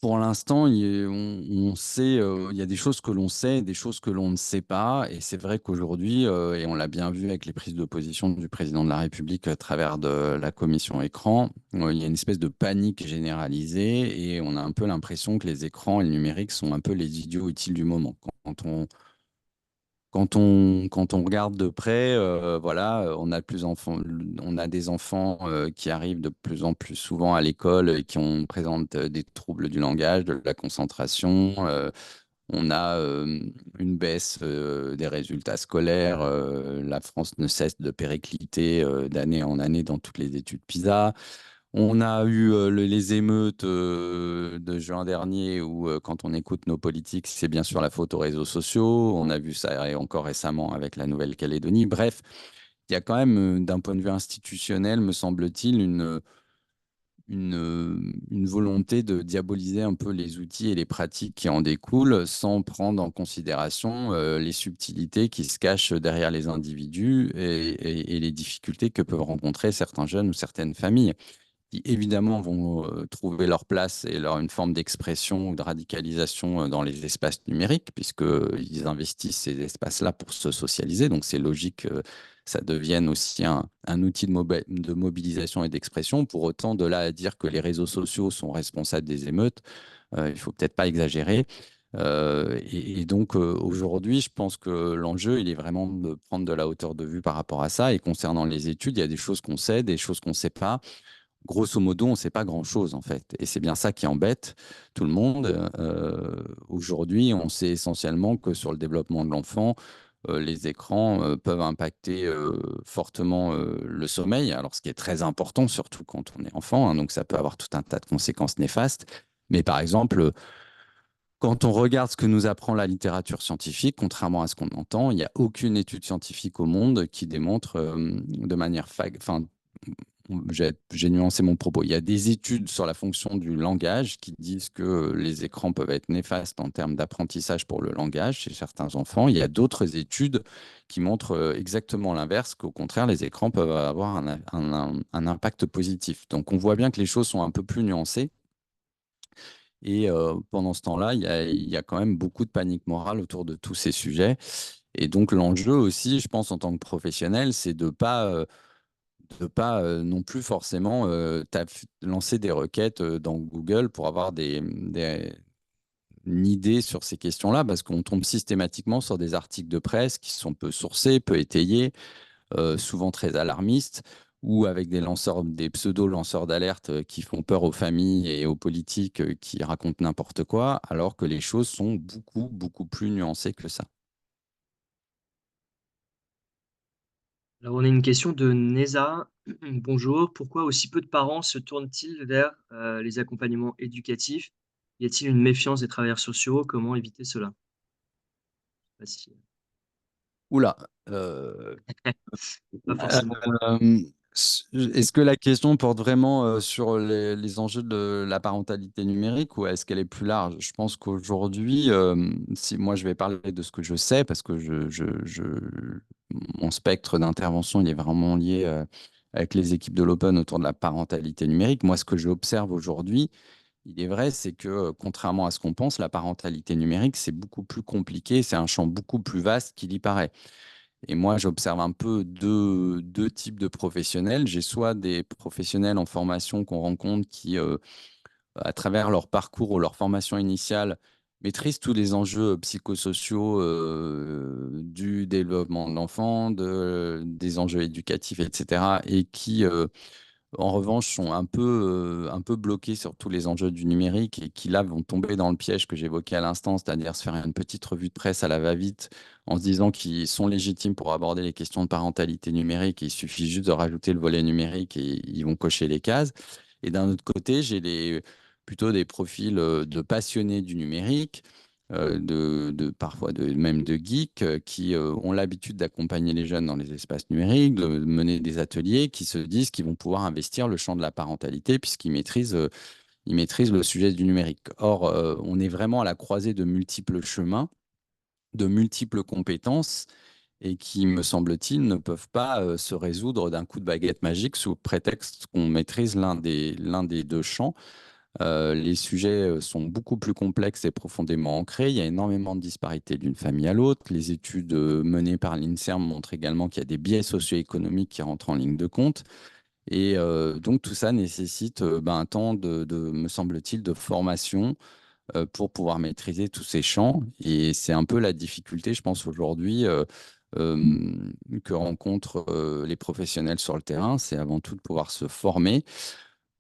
pour l'instant, on sait, il y a des choses que l'on sait et des choses que l'on ne sait pas. Et c'est vrai qu'aujourd'hui, et on l'a bien vu avec les prises de position du président de la République à travers de la commission écran, il y a une espèce de panique généralisée et on a un peu l'impression que les écrans et le numérique sont un peu les idiots utiles du moment. Quand on regarde de près, voilà, on a des enfants qui arrivent de plus en plus souvent à l'école et qui présentent des troubles du langage, de la concentration. On a une baisse des résultats scolaires. La France ne cesse de péricliter d'année en année dans toutes les études PISA. On a eu les émeutes de juin dernier où, quand on écoute nos politiques, c'est bien sûr la faute aux réseaux sociaux. On a vu ça et encore récemment avec la Nouvelle-Calédonie. Bref, il y a quand même, d'un point de vue institutionnel, me semble-t-il, une volonté de diaboliser un peu les outils et les pratiques qui en découlent sans prendre en considération les subtilités qui se cachent derrière les individus et les difficultés que peuvent rencontrer certains jeunes ou certaines familles qui évidemment vont trouver leur place et une forme d'expression ou de radicalisation dans les espaces numériques, puisqu'ils investissent ces espaces-là pour se socialiser. Donc c'est logique que ça devienne aussi un outil de mobilisation et d'expression. Pour autant, de là à dire que les réseaux sociaux sont responsables des émeutes, il faut peut-être pas exagérer. Et donc aujourd'hui, je pense que l'enjeu, il est vraiment de prendre de la hauteur de vue par rapport à ça. Et concernant les études, il y a des choses qu'on sait, des choses qu'on ne sait pas. Grosso modo, on ne sait pas grand-chose en fait. Et c'est bien ça qui embête tout le monde. Aujourd'hui, on sait essentiellement que sur le développement de l'enfant, les écrans peuvent impacter fortement le sommeil. Alors, ce qui est très important, surtout quand on est enfant, hein, donc ça peut avoir tout un tas de conséquences néfastes. Mais par exemple, quand on regarde ce que nous apprend la littérature scientifique, contrairement à ce qu'on entend, il n'y a aucune étude scientifique au monde qui démontre de manière enfin, j'ai nuancé mon propos. Il y a des études sur la fonction du langage qui disent que les écrans peuvent être néfastes en termes d'apprentissage pour le langage chez certains enfants. Il y a d'autres études qui montrent exactement l'inverse, qu'au contraire, les écrans peuvent avoir un impact positif. Donc on voit bien que les choses sont un peu plus nuancées. Et pendant ce temps-là, il y a quand même beaucoup de panique morale autour de tous ces sujets. Et donc l'enjeu aussi, je pense, en tant que professionnel, c'est de pas non plus forcément lancer des requêtes dans Google pour avoir une idée sur ces questions-là, parce qu'on tombe systématiquement sur des articles de presse qui sont peu sourcés, peu étayés, souvent très alarmistes, ou avec des pseudo-lanceurs d'alerte qui font peur aux familles et aux politiques qui racontent n'importe quoi, alors que les choses sont beaucoup, beaucoup plus nuancées que ça. Alors, on a une question de Neza. Bonjour, pourquoi aussi peu de parents se tournent-ils vers les accompagnements éducatifs? Y a-t-il une méfiance des travailleurs sociaux? Comment éviter cela? Pas si- Oula, Pas forcément. Euh, est-ce que la question porte vraiment sur les enjeux de la parentalité numérique ou est-ce qu'elle est plus large? Je pense qu'aujourd'hui, si moi je vais parler de ce que je sais, parce que mon spectre d'intervention il est vraiment lié avec les équipes de l'Open autour de la parentalité numérique. Moi, ce que j'observe aujourd'hui, il est vrai, c'est que contrairement à ce qu'on pense, la parentalité numérique, c'est beaucoup plus compliqué, c'est un champ beaucoup plus vaste qu'il y paraît. Et moi, j'observe un peu deux types de professionnels. J'ai soit des professionnels en formation qu'on rencontre qui, à travers leur parcours ou leur formation initiale, maîtrisent tous les enjeux psychosociaux du développement de l'enfant, des enjeux éducatifs, etc. Et qui, en revanche, sont un peu bloqués sur tous les enjeux du numérique et qui, là, vont tomber dans le piège que j'évoquais à l'instant, c'est-à-dire se faire une petite revue de presse à la va-vite en se disant qu'ils sont légitimes pour aborder les questions de parentalité numérique. Il suffit juste de rajouter le volet numérique et ils vont cocher les cases. Et d'un autre côté, plutôt des profils de passionnés du numérique parfois même de geeks qui ont l'habitude d'accompagner les jeunes dans les espaces numériques, de mener des ateliers, qui se disent qu'ils vont pouvoir investir le champ de la parentalité puisqu'ils maîtrisent le sujet du numérique. Or, on est vraiment à la croisée de multiples chemins, de multiples compétences et qui, me semble-t-il, ne peuvent pas se résoudre d'un coup de baguette magique sous prétexte qu'on maîtrise l'un des deux champs. Les sujets sont beaucoup plus complexes et profondément ancrés. Il y a énormément de disparités d'une famille à l'autre. Les études menées par l'INSERM montrent également qu'il y a des biais socio-économiques qui rentrent en ligne de compte. Et donc tout ça nécessite un temps me semble-t-il, de formation pour pouvoir maîtriser tous ces champs. Et c'est un peu la difficulté, je pense, aujourd'hui euh, que rencontrent les professionnels sur le terrain. C'est avant tout de pouvoir se former.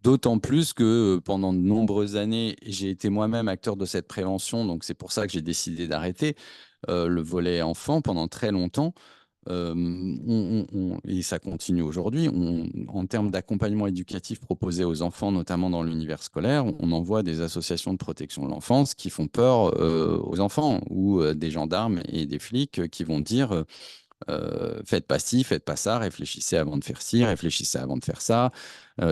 D'autant plus que pendant de nombreuses années, j'ai été moi-même acteur de cette prévention, donc c'est pour ça que j'ai décidé d'arrêter le volet enfant pendant très longtemps. Et ça continue aujourd'hui. En termes d'accompagnement éducatif proposé aux enfants, notamment dans l'univers scolaire, on envoie des associations de protection de l'enfance qui font peur aux enfants ou des gendarmes et des flics qui vont dire faites pas ci, faites pas ça, réfléchissez avant de faire ci, réfléchissez avant de faire ça,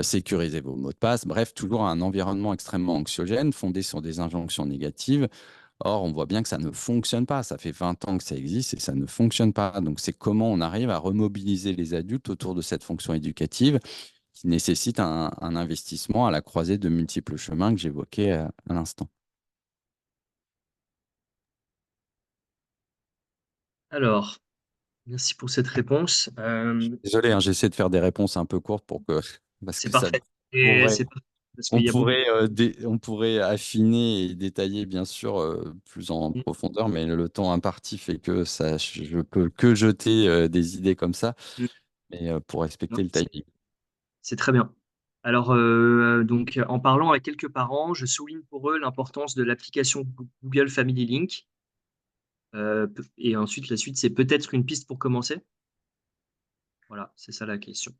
sécurisez vos mots de passe. Bref, toujours un environnement extrêmement anxiogène, fondé sur des injonctions négatives. Or, on voit bien que ça ne fonctionne pas. Ça fait 20 ans que ça existe et ça ne fonctionne pas. Donc, c'est comment on arrive à remobiliser les adultes autour de cette fonction éducative qui nécessite un investissement à la croisée de multiples chemins que j'évoquais à l'instant. Alors, merci pour cette réponse. Désolé, hein, j'essaie de faire des réponses un peu courtes pour que, parce C'est que ça parfait. Et pourrait c'est parfait parce qu'il y a beaucoup. on pourrait affiner et détailler, bien sûr, plus en profondeur, mais le temps imparti fait que ça, je peux que jeter des idées comme ça, Mm. mais pour Non, respecter le timing. c'est très bien. Alors, donc, en parlant avec quelques parents, je souligne pour eux l'importance de l'application Google Family Link. Et ensuite, la suite, c'est peut-être une piste pour commencer. Voilà, c'est ça la question.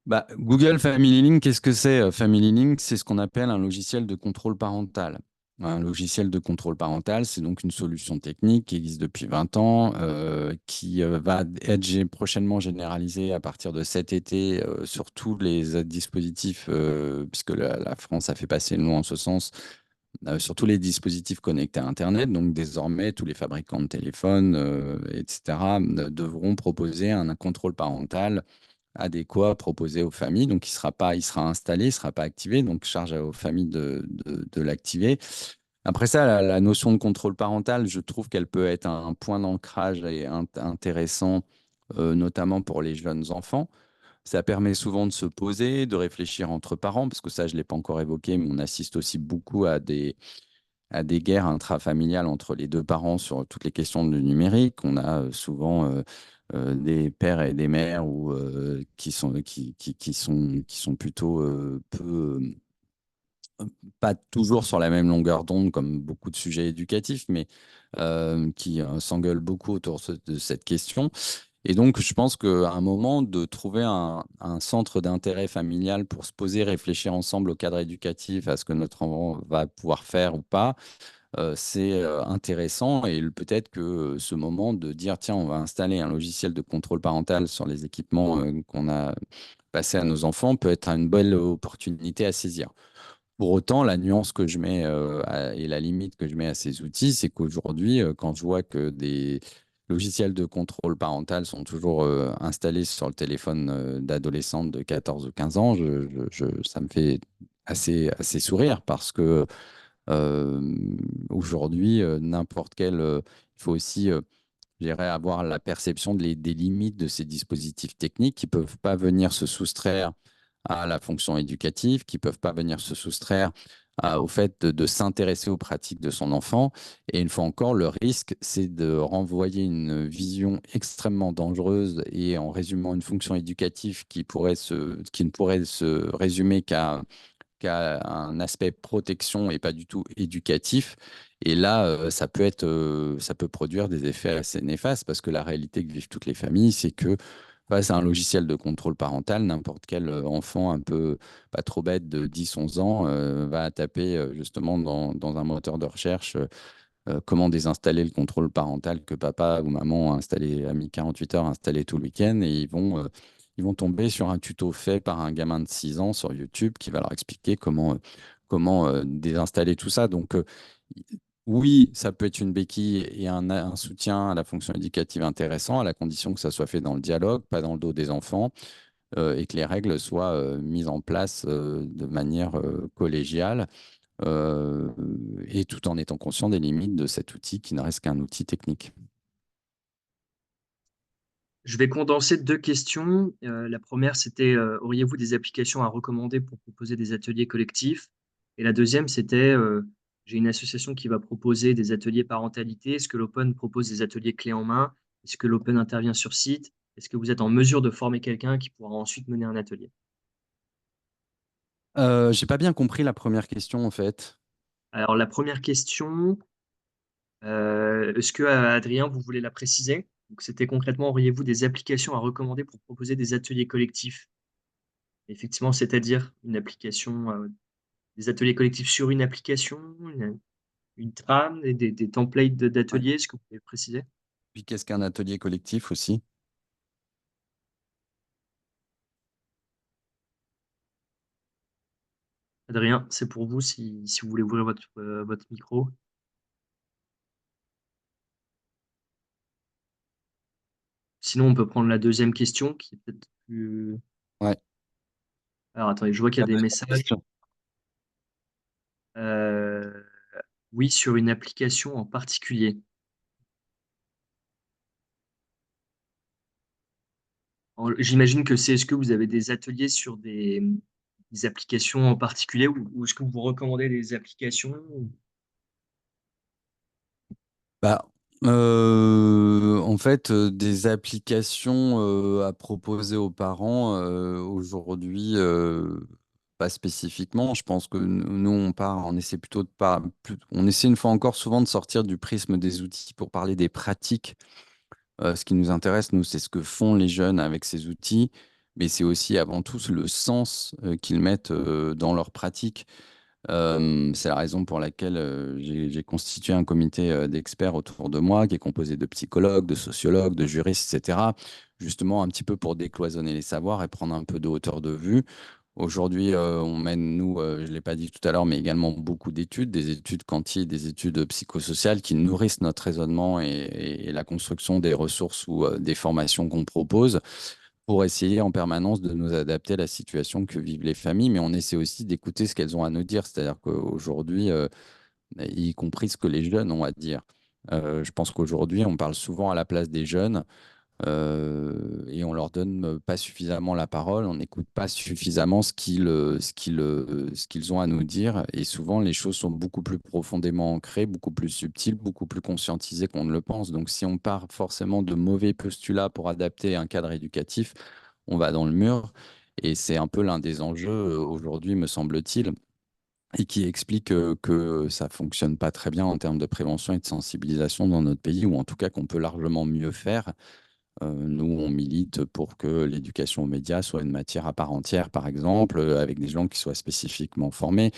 Bah, Google Family Link, qu'est-ce que c'est? Family Link, c'est ce qu'on appelle un logiciel de contrôle parental. Un logiciel de contrôle parental, c'est donc une solution technique qui existe depuis 20 ans, qui va être prochainement généralisée à partir de cet été sur tous les dispositifs, puisque la France a fait passer une loi en ce sens, sur tous les dispositifs connectés à Internet. Donc désormais, tous les fabricants de téléphones, etc., devront proposer un contrôle parental adéquat proposé aux familles. Donc, il sera installé, il ne sera pas activé. Donc, charge aux familles de l'activer. Après ça, la notion de contrôle parental, je trouve qu'elle peut être un point d'ancrage et intéressant, notamment pour les jeunes enfants. Ça permet souvent de se poser, de réfléchir entre parents, parce que ça, je ne l'ai pas encore évoqué, mais on assiste aussi beaucoup à des guerres intrafamiliales entre les deux parents sur toutes les questions du numérique. On a souvent des pères et des mères qui sont plutôt pas toujours sur la même longueur d'onde, comme beaucoup de sujets éducatifs, mais qui s'engueulent beaucoup autour de cette question. Et donc, je pense qu'à un moment, de trouver un centre d'intérêt familial pour se poser, réfléchir ensemble au cadre éducatif, à ce que notre enfant va pouvoir faire ou pas, c'est intéressant. Et peut-être que ce moment de dire, tiens, on va installer un logiciel de contrôle parental sur les équipements qu'on a passés à nos enfants peut être une belle opportunité à saisir. Pour autant, la nuance que je mets et la limite que je mets à ces outils, c'est qu'aujourd'hui, quand je vois que des logiciels de contrôle parental sont toujours installés sur le téléphone d'adolescentes de 14 ou 15 ans, ça me fait assez sourire parce que euh, aujourd'hui, n'importe quel. Il faut aussi, je dirais, avoir la perception des limites de ces dispositifs techniques qui ne peuvent pas venir se soustraire à la fonction éducative, qui ne peuvent pas venir se soustraire au fait de s'intéresser aux pratiques de son enfant. Et une fois encore, le risque, c'est de renvoyer une vision extrêmement dangereuse et en résumant une fonction éducative qui ne pourrait se résumer qu'à un aspect protection et pas du tout éducatif. Et là, ça peut produire des effets assez néfastes parce que la réalité que vivent toutes les familles, c'est que face à un logiciel de contrôle parental, n'importe quel enfant un peu pas trop bête de 10 11 ans va taper justement dans un moteur de recherche comment désinstaller le contrôle parental que papa ou maman a mis 48 heures à installer tout le week-end et ils vont tomber sur un tuto fait par un gamin de 6 ans sur YouTube qui va leur expliquer comment désinstaller tout ça. Donc, oui, ça peut être une béquille et un soutien à la fonction éducative intéressant, à la condition que ça soit fait dans le dialogue, pas dans le dos des enfants, et que les règles soient mises en place de manière collégiale euh, et tout en étant conscient des limites de cet outil qui ne reste qu'un outil technique. Je vais condenser deux questions. La première, c'était auriez-vous des applications à recommander pour proposer des ateliers collectifs? Et la deuxième, c'était j'ai une association qui va proposer des ateliers parentalité. Est-ce que l'Open propose des ateliers clés en main? Est-ce que l'Open intervient sur site? Est-ce que vous êtes en mesure de former quelqu'un qui pourra ensuite mener un atelier? J'ai pas bien compris la première question en fait. Alors, la première question, est-ce que, Adrien, vous voulez la préciser? Donc, c'était concrètement, auriez-vous des applications à recommander pour proposer des ateliers collectifs? Effectivement, c'est-à-dire une application, des ateliers collectifs sur une application, une trame, des templates Ouais. d'ateliers, est-ce que vous pouvez préciser? Puis qu'est-ce qu'un atelier collectif aussi? Adrien, c'est pour vous si vous voulez ouvrir votre micro. Sinon, on peut prendre la deuxième question qui est peut-être plus. Ouais. Alors, attendez, je vois qu'il y La a des deuxième messages. question. Euh, Oui, sur une application en particulier. J'imagine que c'est est-ce que vous avez des ateliers sur des applications en particulier ou est-ce que vous recommandez des applications? Bah, en fait, des applications à proposer aux parents aujourd'hui, pas spécifiquement. Je pense que nous, on essaie plutôt on essaie une fois encore souvent de sortir du prisme des outils pour parler des pratiques. Ce qui nous intéresse, nous, c'est ce que font les jeunes avec ces outils, mais c'est aussi avant tout le sens qu'ils mettent dans leurs pratiques. C'est la raison pour laquelle j'ai constitué un comité d'experts autour de moi qui est composé de psychologues, de sociologues, de juristes, etc. Justement, un petit peu pour décloisonner les savoirs et prendre un peu de hauteur de vue. Aujourd'hui, on mène, nous, je ne l'ai pas dit tout à l'heure, mais également beaucoup d'études, des études quanti, des études psychosociales qui nourrissent notre raisonnement et la construction des ressources ou des formations qu'on propose pour essayer en permanence de nous adapter à la situation que vivent les familles, mais on essaie aussi d'écouter ce qu'elles ont à nous dire, c'est-à-dire qu'aujourd'hui, y compris ce que les jeunes ont à dire. Je pense qu'aujourd'hui, on parle souvent à la place des jeunes et on leur donne pas suffisamment la parole, on n'écoute pas suffisamment ce qu'ils ont à nous dire, et souvent les choses sont beaucoup plus profondément ancrées, beaucoup plus subtiles, beaucoup plus conscientisées qu'on ne le pense. Donc si on part forcément de mauvais postulats pour adapter un cadre éducatif, on va dans le mur, et c'est un peu l'un des enjeux aujourd'hui, me semble-t-il, et qui explique que ça fonctionne pas très bien en termes de prévention et de sensibilisation dans notre pays, ou en tout cas qu'on peut largement mieux faire Nous, on milite pour que l'éducation aux médias soit une matière à part entière, par exemple, avec des gens qui soient spécifiquement formés.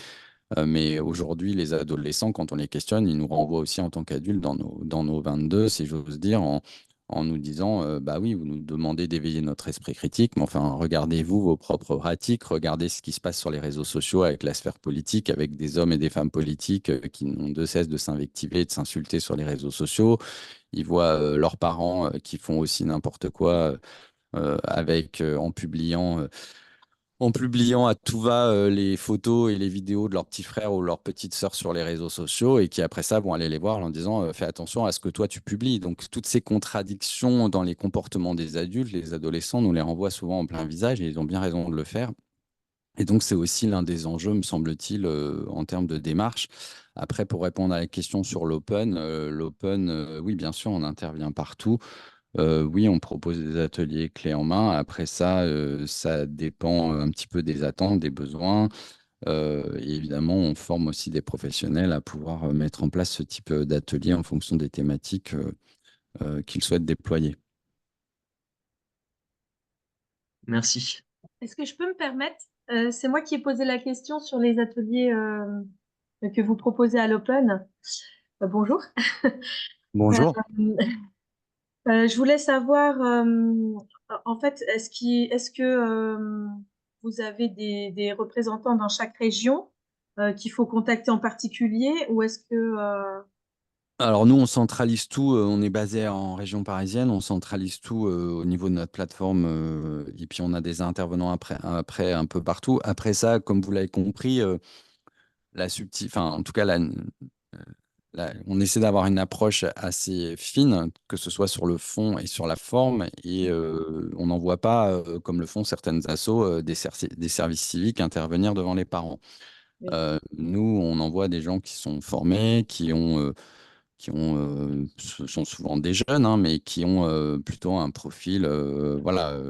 Mais aujourd'hui, les adolescents, quand on les questionne, ils nous renvoient aussi en tant qu'adultes dans nos 22, si j'ose dire, en nous disant, bah oui, vous nous demandez d'éveiller notre esprit critique, mais enfin, regardez-vous vos propres pratiques, regardez ce qui se passe sur les réseaux sociaux avec la sphère politique, avec des hommes et des femmes politiques qui n'ont de cesse de s'invectiver et de s'insulter sur les réseaux sociaux. Ils voient leurs parents qui font aussi n'importe quoi en publiant à tout va les photos et les vidéos de leurs petits frères ou leurs petites sœurs sur les réseaux sociaux et qui après ça vont aller les voir en disant fais attention à ce que toi tu publies. Donc toutes ces contradictions dans les comportements des adultes, les adolescents nous les renvoient souvent en plein visage et ils ont bien raison de le faire. Et donc c'est aussi l'un des enjeux, me semble-t-il, en termes de démarche. Après, pour répondre à la question sur l'open, oui, bien sûr, on intervient partout. Oui, on propose des ateliers clés en main. Après ça, ça dépend un petit peu des attentes, des besoins. Et évidemment, on forme aussi des professionnels à pouvoir mettre en place ce type d'atelier en fonction des thématiques qu'ils souhaitent déployer. Merci. Est-ce que je peux me permettre? C'est moi qui ai posé la question sur les ateliers que vous proposez à l'Open. Bonjour. Bonjour. Je voulais savoir, en fait, est-ce que vous avez des représentants dans chaque région qu'il faut contacter en particulier, ou est-ce que Alors nous, on centralise tout. On est basé en région parisienne. On centralise tout au niveau de notre plateforme. Et puis on a des intervenants après un peu partout. Après ça, comme vous l'avez compris, enfin, en tout cas, on essaie d'avoir une approche assez fine, que ce soit sur le fond et sur la forme. Et on n'en voit pas, comme le font certaines assos, des services civiques intervenir devant les parents. oui. Nous, on envoie des gens qui sont formés, ce sont souvent des jeunes, hein, mais qui ont plutôt un profil voilà,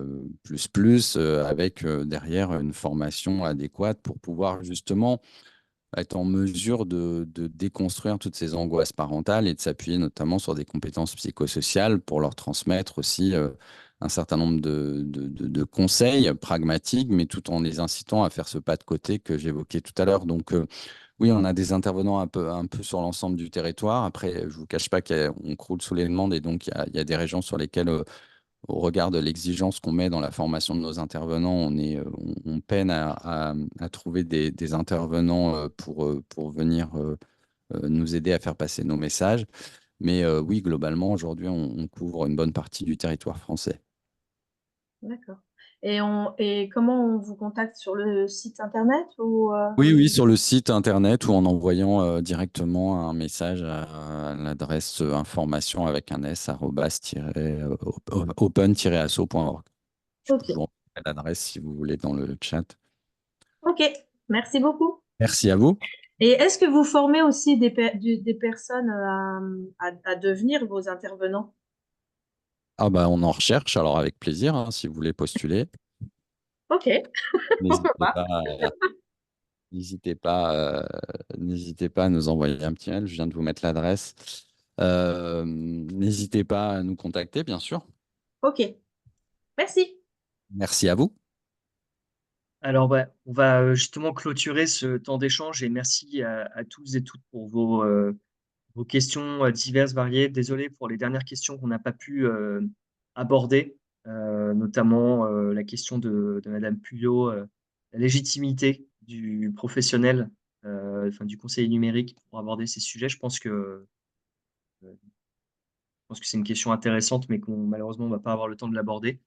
avec derrière une formation adéquate pour pouvoir justement être en mesure de déconstruire toutes ces angoisses parentales et de s'appuyer notamment sur des compétences psychosociales pour leur transmettre aussi un certain nombre de conseils pragmatiques, mais tout en les incitant à faire ce pas de côté que j'évoquais tout à l'heure. Donc, oui, on a des intervenants un peu sur l'ensemble du territoire. Après, je ne vous cache pas qu'on croule sous les demandes et donc il y a des régions sur lesquelles au regard de l'exigence qu'on met dans la formation de nos intervenants, on peine à trouver des intervenants pour venir nous aider à faire passer nos messages. Mais oui, globalement, aujourd'hui, on couvre une bonne partie du territoire français. D'accord. Et comment on vous contacte, sur le site internet ou Oui, oui, sur le site internet ou en envoyant directement un message à l'adresse information avec un s open-asso.org. Je Ok, peux vous envoyer l'adresse si vous voulez dans le chat. ok, merci beaucoup. Merci à vous. Et est-ce que vous formez aussi des personnes à devenir vos intervenants? Ah bah on en recherche, alors avec plaisir, hein, si vous voulez postuler. Ok, pourquoi N'hésitez pas? pas, n'hésitez pas, n'hésitez pas à nous envoyer un petit mail. Je viens de vous mettre l'adresse. N'hésitez pas à nous contacter, bien sûr. Ok, merci. Merci à vous. Alors, ouais, on va justement clôturer ce temps d'échange et merci à tous et toutes pour vos questions diverses, variées. Désolé pour les dernières questions qu'on n'a pas pu aborder, notamment la question de Madame Puyot, la légitimité du professionnel, enfin du conseiller numérique pour aborder ces sujets. Je pense que c'est une question intéressante, mais qu'on malheureusement on va pas avoir le temps de l'aborder.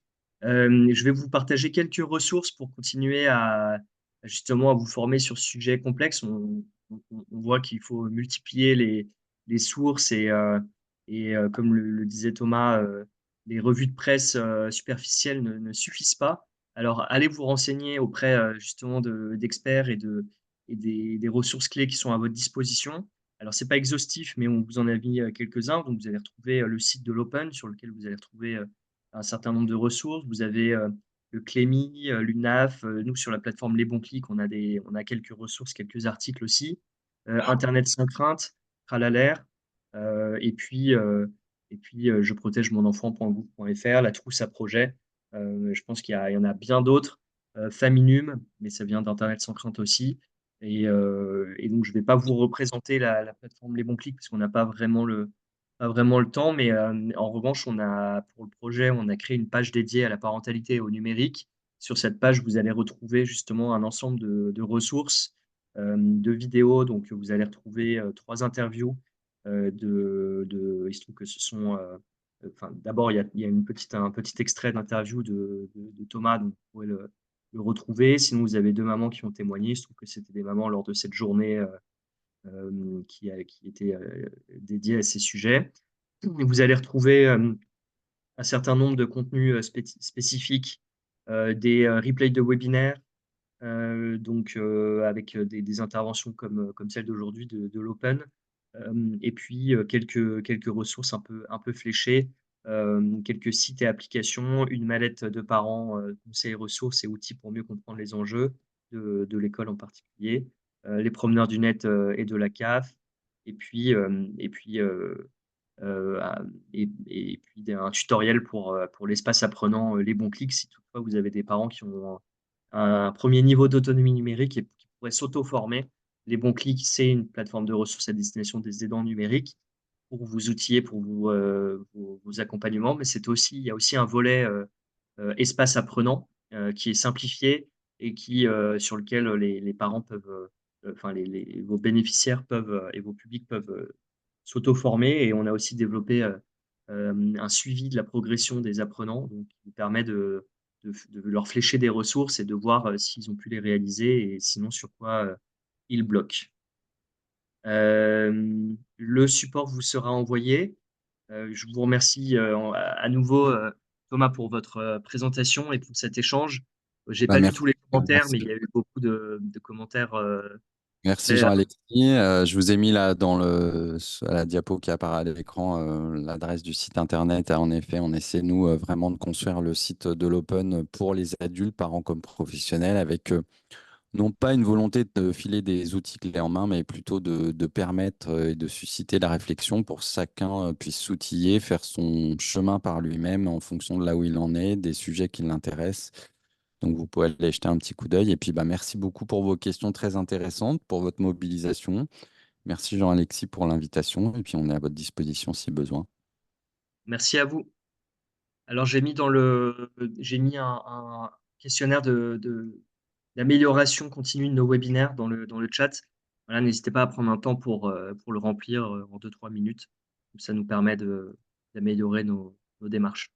Je vais vous partager quelques ressources pour continuer justement à vous former sur ce sujet complexe. On voit qu'il faut multiplier les sources et comme le disait Thomas, les revues de presse superficielles ne suffisent pas. Alors allez vous renseigner auprès justement d'experts et des ressources clés qui sont à votre disposition. Alors, c'est pas exhaustif, mais on vous en a mis quelques-uns. Donc, vous allez retrouver le site de l'Open sur lequel vous allez retrouver un certain nombre de ressources. Vous avez le Clémy, l'UNAF. Nous, sur la plateforme Les Bons Clics, on a quelques ressources, quelques articles aussi. Internet sans crainte, Tralalaire. Et puis, Et puis, je protège mon enfant.gouv.fr, la trousse à projet. Je pense il y en a bien d'autres. Faminum, mais ça vient d'Internet sans crainte aussi. Et donc, je ne vais pas vous représenter la plateforme Les Bons Clics parce qu'on n'a pas vraiment le temps. Mais en revanche, pour le projet, on a créé une page dédiée à la parentalité et au numérique. Sur cette page, vous allez retrouver justement un ensemble de ressources, de vidéos. Donc, vous allez retrouver 3 interviews. Il se trouve que ce sont. Enfin, d'abord, il y a un petit extrait d'interview de Thomas, donc vous pouvez le retrouver. Sinon, vous avez 2 mamans qui ont témoigné. Il se trouve que c'était des mamans lors de cette journée qui était dédiée à ces sujets. Vous allez retrouver un certain nombre de contenus spécifiques, des replays de webinaires, donc avec des interventions comme celle d'aujourd'hui de l'Open. Et puis quelques ressources un peu fléchées, quelques sites et applications, une mallette de parents, conseils, ressources et outils pour mieux comprendre les enjeux de l'école en particulier, les promeneurs du net et de la CAF, et puis, ah, et puis un tutoriel pour l'espace apprenant, les bons clics, si toutefois vous avez des parents qui ont un premier niveau d'autonomie numérique et qui pourraient s'auto-former. Les bons clics, c'est une plateforme de ressources à destination des aidants numériques pour vous outiller pour vos accompagnements, mais il y a aussi un volet espace apprenant qui est simplifié et sur lequel les parents peuvent, enfin vos bénéficiaires peuvent et vos publics peuvent s'auto-former. Et on a aussi développé un suivi de la progression des apprenants, donc qui permet de leur flécher des ressources et de voir s'ils ont pu les réaliser et sinon sur quoi ils bloquent. Le support vous sera envoyé. Je vous remercie à nouveau, Thomas, pour votre présentation et pour cet échange. J'ai Bah, pas lu merci, tous les commentaires, mais il merci. y a eu beaucoup de commentaires Merci très. Jean-Alexis. Je vous ai mis là à la diapo qui apparaît à l'écran l'adresse du site internet. En effet, on essaie nous vraiment de construire le site de l'Open pour les adultes, parents comme professionnels, avec non pas une volonté de filer des outils clés en main, mais plutôt de permettre et de susciter la réflexion pour que chacun puisse s'outiller, faire son chemin par lui-même en fonction de là où il en est, des sujets qui l'intéressent. Donc, vous pouvez aller jeter un petit coup d'œil. Et puis, bah, merci beaucoup pour vos questions très intéressantes, pour votre mobilisation. Merci Jean-Alexis pour l'invitation. Et puis, on est à votre disposition si besoin. Merci à vous. Alors, j'ai mis un questionnaire d'amélioration continue de nos webinaires dans le chat. Voilà, n'hésitez pas à prendre un temps pour le remplir en 2-3 minutes. Ça nous permet d'améliorer nos démarches.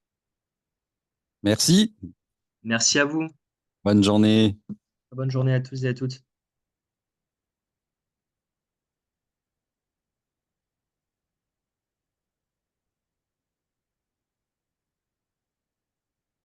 Merci. Merci à vous. Bonne journée. Bonne journée à tous et à toutes.